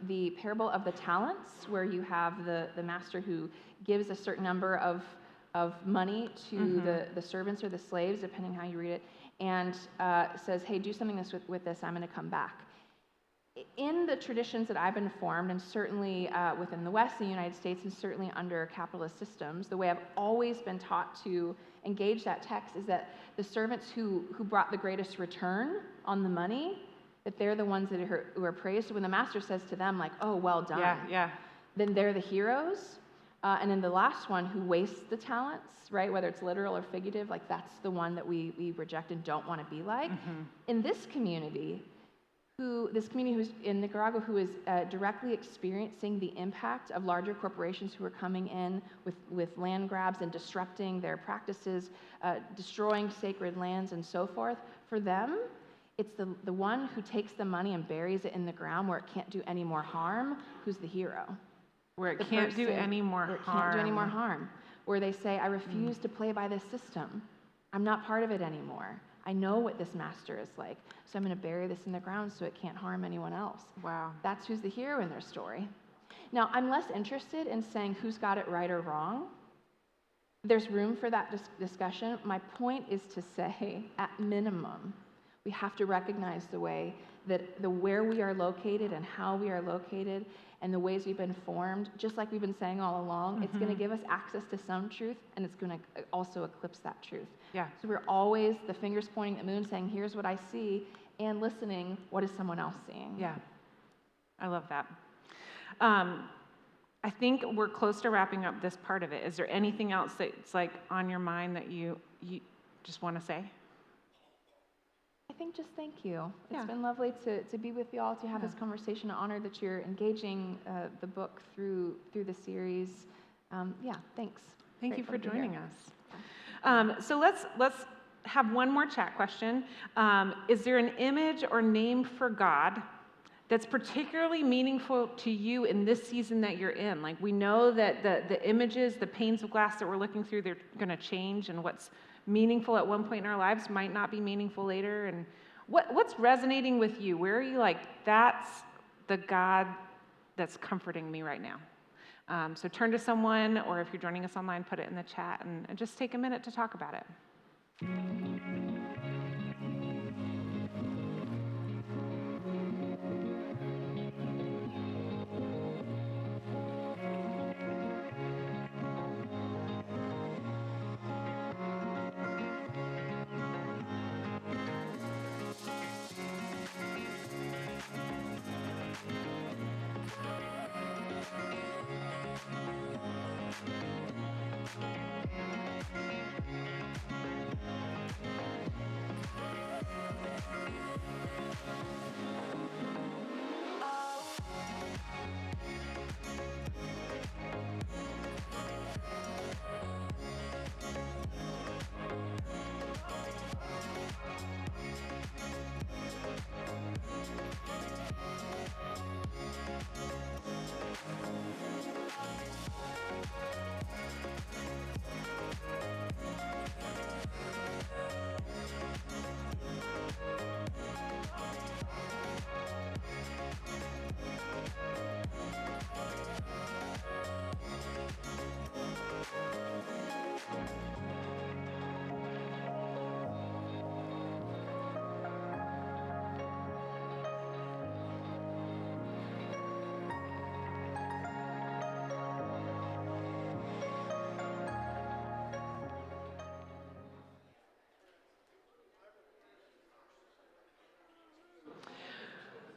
the parable of the talents, where you have the master who gives a certain number of money to the servants or the slaves, depending how you read it, and says, hey, do something with this, I'm going to come back. In the traditions that I've been formed, and certainly within the West, the United States, and certainly under capitalist systems, the way I've always been taught to engage that text is that the servants who brought the greatest return on the money, that they're the ones who are praised. So when the master says to them, like, oh, well done, then they're the heroes. And then the last one who wastes the talents, right, whether it's literal or figurative, like that's the one that we reject and don't want to be like. In this community, who's in Nicaragua, who is directly experiencing the impact of larger corporations who are coming in with land grabs and disrupting their practices, destroying sacred lands and so forth, for them, it's the one who takes the money and buries it in the ground where it can't do any more harm, who's the hero. Where it can't do any more harm. Where they say, I refuse to play by this system. I'm not part of it anymore. I know what this master is like, so I'm going to bury this in the ground so it can't harm anyone else. Wow. That's who's the hero in their story. Now, I'm less interested in saying who's got it right or wrong. There's room for that discussion. My point is to say, at minimum, we have to recognize the way that where we are located and how we are located and the ways we've been formed, just like we've been saying all along, it's going to give us access to some truth, and it's going to also eclipse that truth. Yeah. So we're always the fingers pointing at the moon saying, here's what I see, and listening, what is someone else seeing? Yeah. I love that. I think we're close to wrapping up this part of it. Is there anything else that's like on your mind that you just want to say? I think just thank you. It's been lovely to be with you all, to have this conversation. I'm honored that you're engaging the book through the series. Thanks. Thank you for Grateful to be joining here. us. So let's have one more chat question. Is there an image or name for God that's particularly meaningful to you in this season that you're in? Like, we know that the images, the panes of glass that we're looking through, they're going to change, and what's meaningful at one point in our lives might not be meaningful later. And what's resonating with you? Where are you like, that's the God that's comforting me right now? So turn to someone, or if you're joining us online, put it in the chat, and just take a minute to talk about it.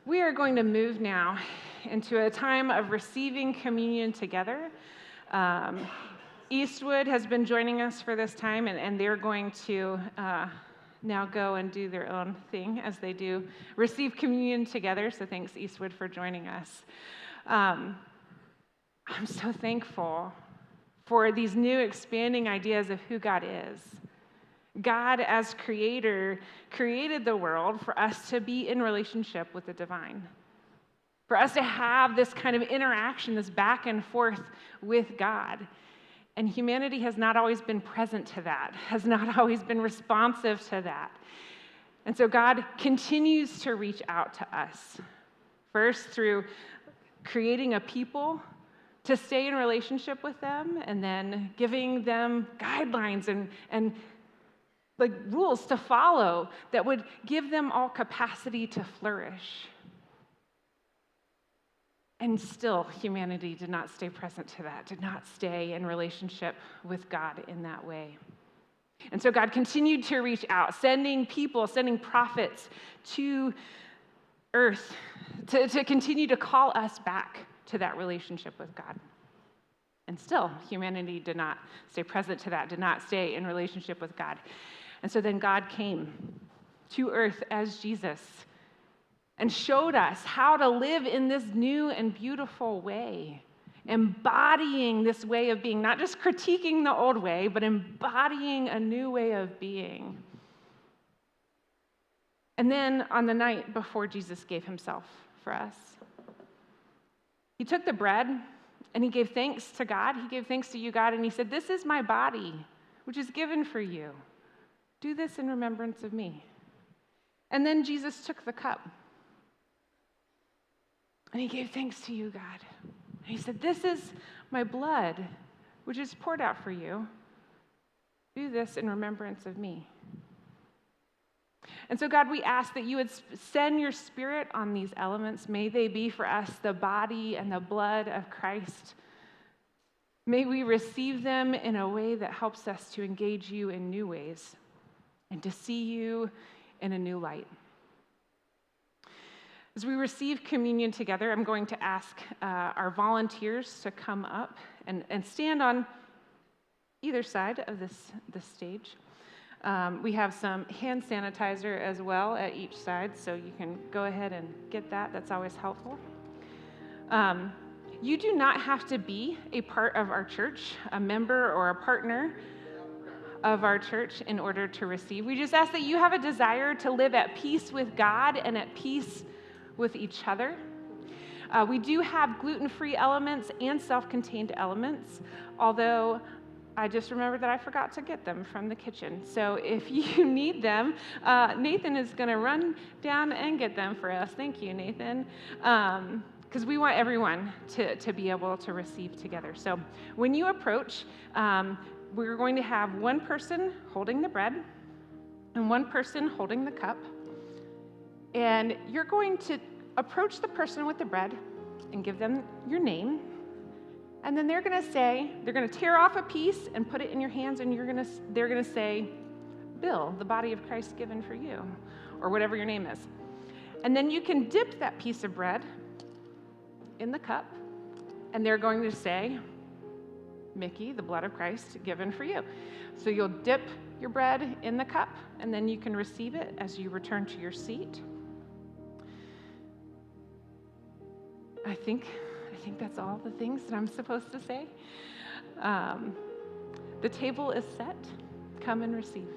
We are going to move now into a time of receiving communion together. Eastwood has been joining us for this time, and they're going to now go and do their own thing as they do receive communion together. So thanks, Eastwood, for joining us. I'm so thankful for these new expanding ideas of who God is. God, as creator, created the world for us to be in relationship with the divine, for us to have this kind of interaction, this back and forth with God. And humanity has not always been present to that, has not always been responsive to that. And so God continues to reach out to us, first through creating a people to stay in relationship with them, and then giving them guidelines and like rules to follow that would give them all capacity to flourish. And still, humanity did not stay present to that, did not stay in relationship with God in that way. And so God continued to reach out, sending people, sending prophets to earth to continue to call us back to that relationship with God. And still, humanity did not stay present to that, did not stay in relationship with God. And so then God came to earth as Jesus and showed us how to live in this new and beautiful way, embodying this way of being, not just critiquing the old way, but embodying a new way of being. And then on the night before Jesus gave himself for us, he took the bread and he gave thanks to God. He gave thanks to you, God, and he said, "This is my body, which is given for you. Do this in remembrance of me." And then Jesus took the cup and he gave thanks to you, God. And he said, "This is my blood, which is poured out for you. Do this in remembrance of me." And so, God, we ask that you would send your Spirit on these elements. May they be for us the body and the blood of Christ. May we receive them in a way that helps us to engage you in new ways and to see you in a new light. As we receive communion together, I'm going to ask our volunteers to come up and stand on either side of this stage. We have some hand sanitizer as well at each side, so you can go ahead and get that. That's always helpful. You do not have to be a part of our church, a member or a partner of our church in order to receive. We just ask that you have a desire to live at peace with God and at peace with each other. We do have gluten-free elements and self-contained elements, although I just remembered that I forgot to get them from the kitchen. So if you need them, Nathan is going to run down and get them for us. Thank you, Nathan. Because we want everyone to be able to receive together. So when you approach, we're going to have one person holding the bread and one person holding the cup. And you're going to approach the person with the bread and give them your name. And then they're going to tear off a piece and put it in your hands, and they're going to say, Bill, the body of Christ given for you, or whatever your name is. And then you can dip that piece of bread in the cup, and they're going to say, Mickey, the blood of Christ given for you. So you'll dip your bread in the cup, and then you can receive it as you return to your seat. I think that's all the things that I'm supposed to say. The table is set. Come and receive.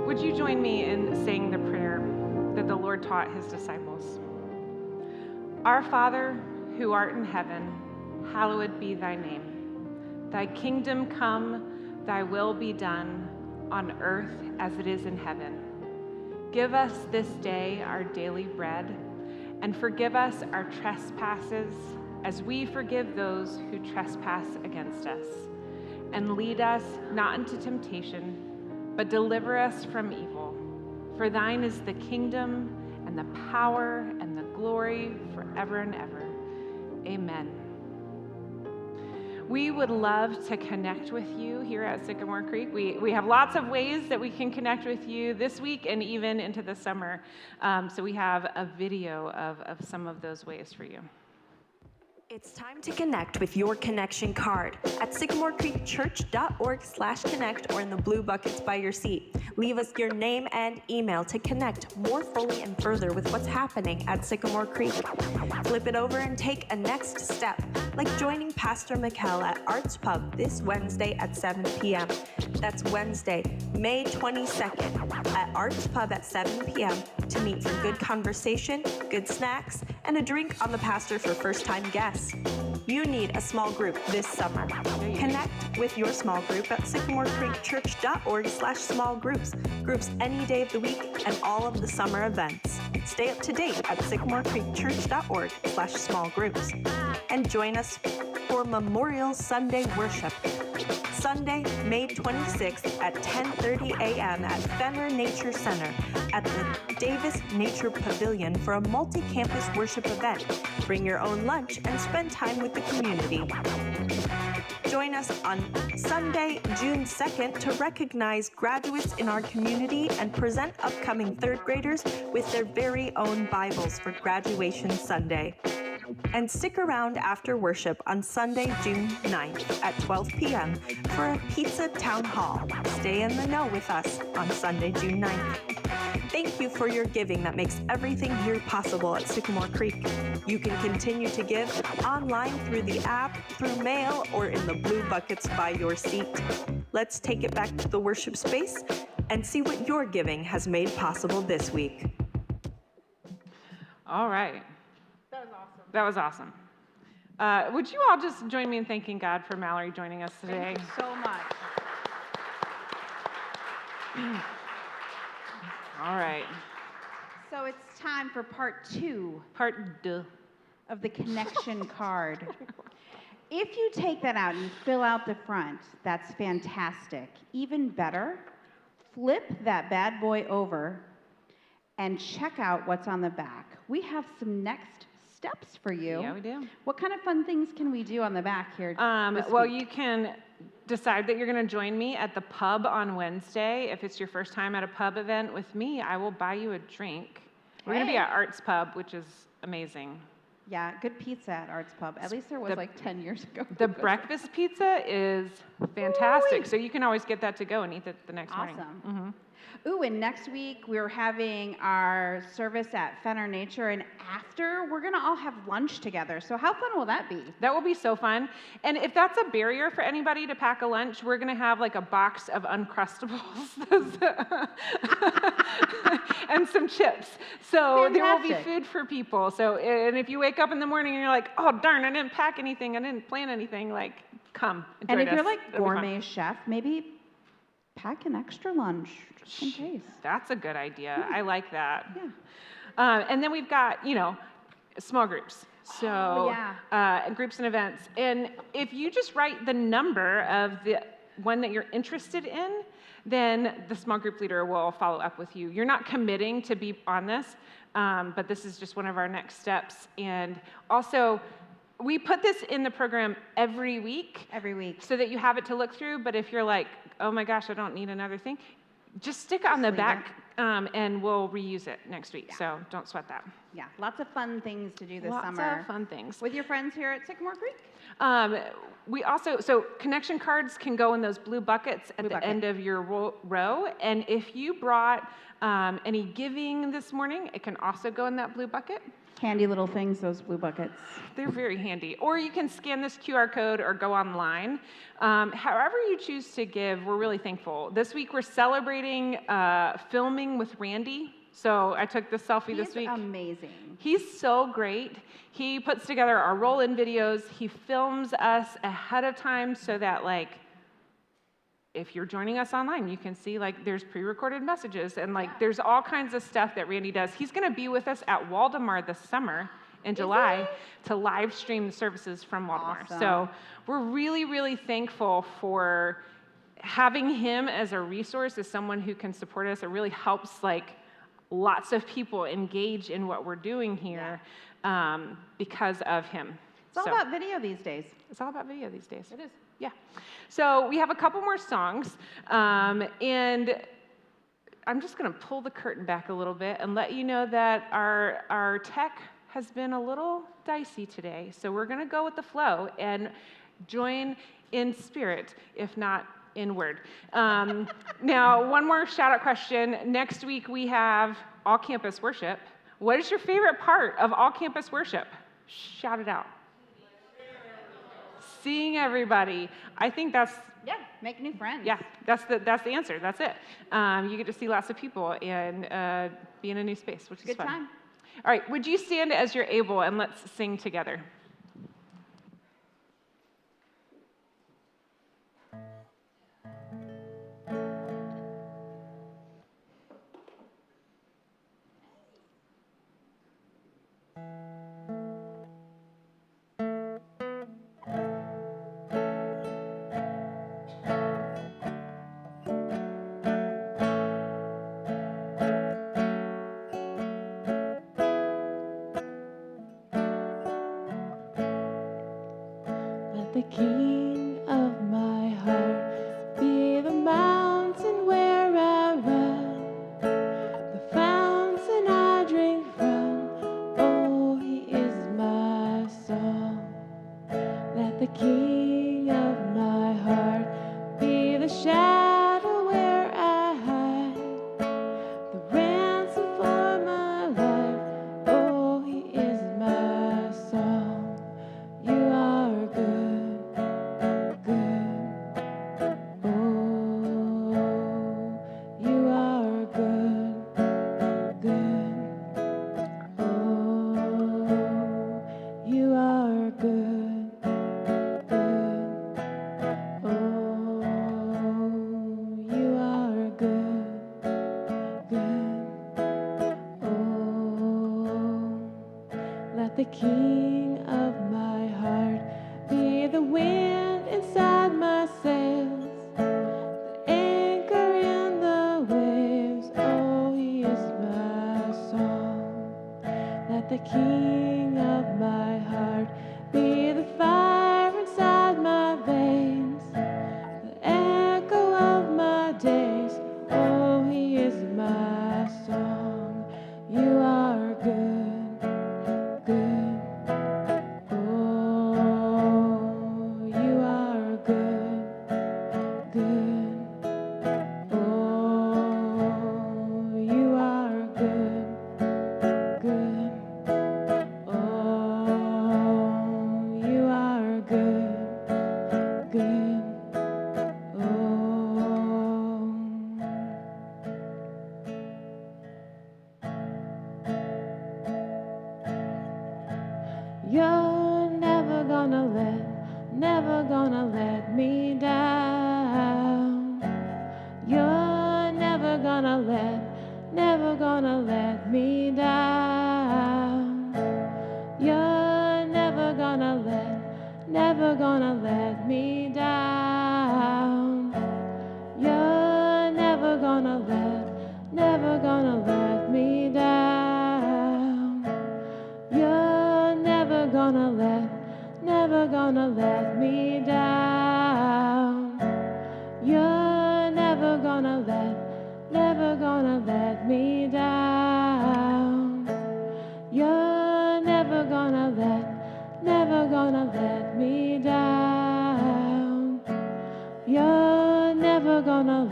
Would you join me in saying the prayer that the Lord taught his disciples? Our Father, who art in heaven, hallowed be thy name. Thy kingdom come, thy will be done, on earth as it is in heaven. Give us this day our daily bread, and forgive us our trespasses as we forgive those who trespass against us. And lead us not into temptation, but deliver us from evil. For thine is the kingdom and the power and the glory forever and ever. Amen. We would love to connect with you here at Sycamore Creek. We have lots of ways that we can connect with you this week and even into the summer. So we have a video of some of those ways for you. It's time to connect with your connection card at sycamorecreekchurch.org/connect or in the blue buckets by your seat. Leave us your name and email to connect more fully and further with what's happening at Sycamore Creek. Flip it over and take a next step, like joining Pastor Mikkel at Arts Pub this Wednesday at 7 p.m. That's Wednesday, May 22nd at Arts Pub at 7 p.m. to meet for good conversation, good snacks, and a drink on the pastor for first-time guests. You need a small group this summer. Connect with your small group at sycamorecreekchurch.org/small groups. Groups any day of the week and all of the summer events. Stay up to date at sycamorecreekchurch.org/small groups. And join us for Memorial Sunday worship. Sunday, May 26th at 10:30 a.m. at Fenner Nature Center at the Davis Nature Pavilion for a multi-campus worship event. Bring your own lunch and spend time with the community. Join us on Sunday, June 2nd to recognize graduates in our community and present upcoming third graders with their very own Bibles for Graduation Sunday. And stick around after worship on Sunday, June 9th at 12 p.m. for a pizza town hall. Stay in the know with us on Sunday, June 9th. Thank you for your giving that makes everything here possible at Sycamore Creek. You can continue to give online through the app, through mail, or in the blue buckets by your seat. Let's take it back to the worship space and see what your giving has made possible this week. All right. That was awesome. Would you all just join me in thanking God for Mallory joining us today? Thank you so much. All right. So it's time for part 2 Part 2 of the connection card. If you take that out and you fill out the front, that's fantastic. Even better, flip that bad boy over and check out what's on the back. We have some next steps for you. Yeah, we do. What kind of fun things can we do on the back here? Well, you can decide that you're going to join me at the pub on Wednesday. If it's your first time at a pub event with me, I will buy you a drink. We're going to be at Arts Pub, which is amazing. Yeah, good pizza at Arts Pub. At least there was like 10 years ago. The breakfast pizza is fantastic, so you can always get that to go and eat it the next morning. Awesome. Ooh, and next week we're having our service at Fenner Nature, and after we're gonna all have lunch together. So how fun will that be? That will be so fun. And if that's a barrier for anybody to pack a lunch, we're gonna have like a box of Uncrustables and some chips. So there will be food for people. So, and if you wake up in the morning and you're like, oh darn, I didn't pack anything, I didn't plan anything, like come and join us. And if you're like gourmet chef, maybe pack an extra lunch just in case. That's a good idea. I like that. Yeah. And then we've got, small groups. So groups and events. And if you just write the number of the one that you're interested in, then the small group leader will follow up with you. You're not committing to be on this, but this is just one of our next steps. And also, we put this in the program every week. Every week. So that you have it to look through. But if you're like, oh my gosh, I don't need another thing, just stick it on the back and we'll reuse it next week. Yeah. So don't sweat that. Yeah, lots of fun things to do this summer. Lots of fun things. With your friends here at Sycamore Creek? We also, so connection cards can go in those blue buckets at the end of your row. And if you brought any giving this morning, it can also go in that blue bucket. Handy little things, those blue buckets. They're very handy. Or you can scan this QR code or go online. However you choose to give, we're really thankful. This week we're celebrating filming with Randy. So I took this selfie this week. He's amazing. He's so great. He puts together our roll-in videos. He films us ahead of time so that if you're joining us online, you can see like there's pre-recorded messages and like there's all kinds of stuff that Randy does. He's going to be with us at Waldemar this summer in July to live stream the services from Waldemar. Awesome. So we're really, really thankful for having him as a resource, as someone who can support us. It really helps like lots of people engage in what we're doing here because of him. It's all about video these days. It's all about video these days. It is. Yeah. So we have a couple more songs, and I'm just going to pull the curtain back a little bit and let you know that our tech has been a little dicey today. So we're going to go with the flow and join in spirit, if not in word. Now, one more shout-out question. Next week we have all-campus worship. What is your favorite part of all-campus worship? Shout it out. Seeing everybody. I think that's make new friends. Yeah, that's the answer. That's it. You get to see lots of people and be in a new space, which is Good fun. time. All right, would you stand as you're able and let's sing together. The king of my heart be the mountain where I run, the fountain I drink from. Oh, he is my song. Let the king of my heart be the shadow where I hide, the ransom for my life. Oh, he is my song. You are good. The king of my heart be the wind inside my sails, the anchor in the waves. Oh, he is my song. Let the king of my heart be the fire inside my veins, the echo of my days. Oh, he is my song. You are good. You're never gonna let me down. You're never gonna let me down. You're never gonna let me down. You're never gonna let me down. You're never gonna let me down. You're never gonna let me down. You're never gonna let me down. You're never gonna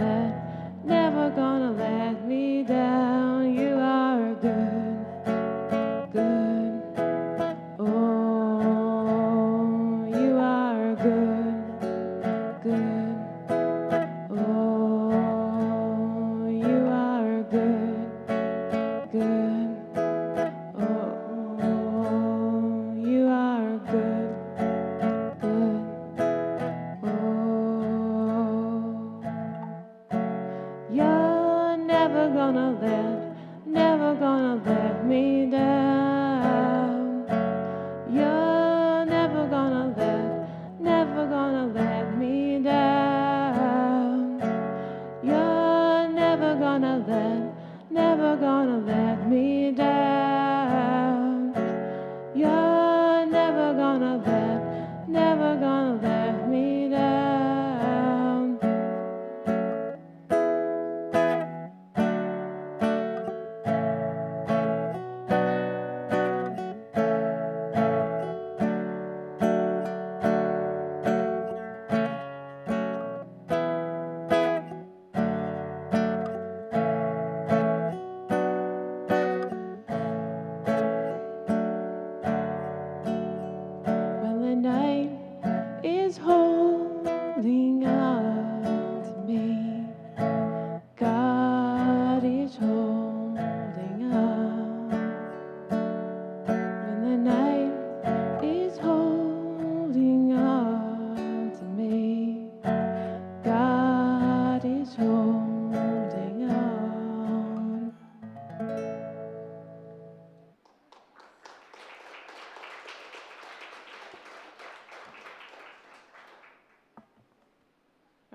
let me down. You are good, good. Oh, you are good, good. Oh, you are good, good. Oh, you are good, good. Oh.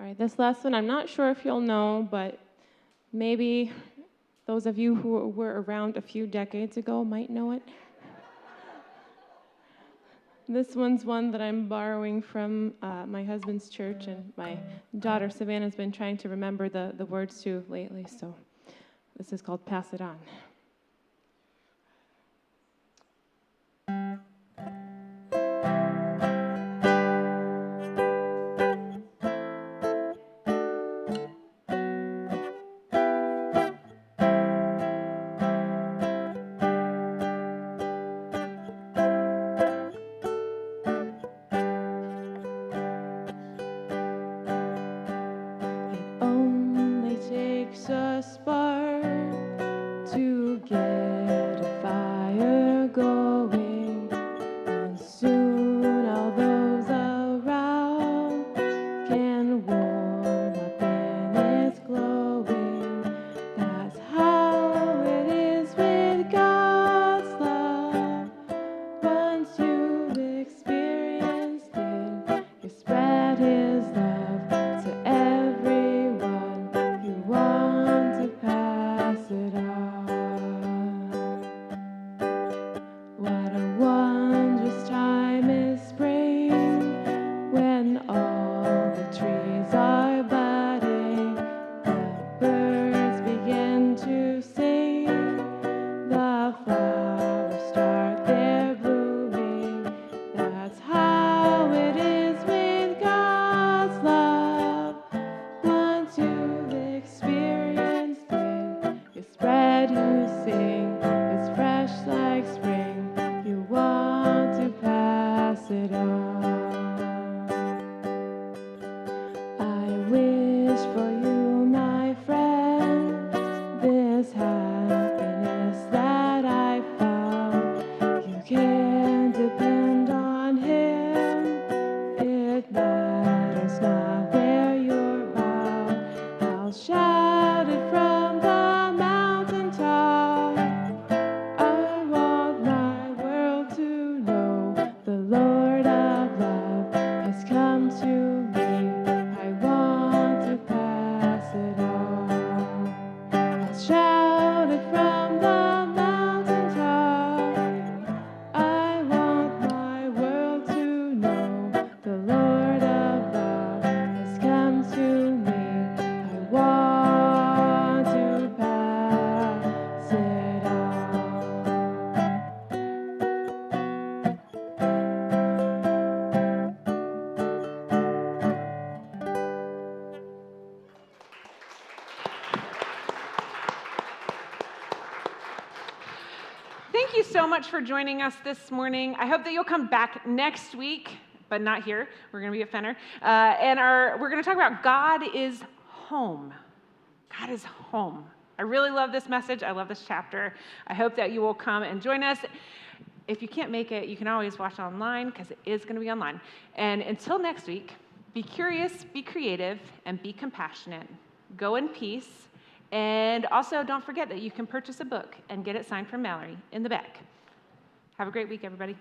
All right, this last one, I'm not sure if you'll know, but maybe those of you who were around a few decades ago might know it. This one's one that I'm borrowing from my husband's church, and my daughter Savannah's been trying to remember the words to lately, so this is called Pass It On. Thank you so much for joining us this morning. I hope that you'll come back next week, but not here. We're going to be at Fenner. We're going to talk about God is home. God is home. I really love this message. I love this chapter. I hope that you will come and join us. If you can't make it, you can always watch online because it is going to be online. And until next week, be curious, be creative, and be compassionate. Go in peace. And also, don't forget that you can purchase a book and get it signed from Mallory in the back. Have a great week, everybody.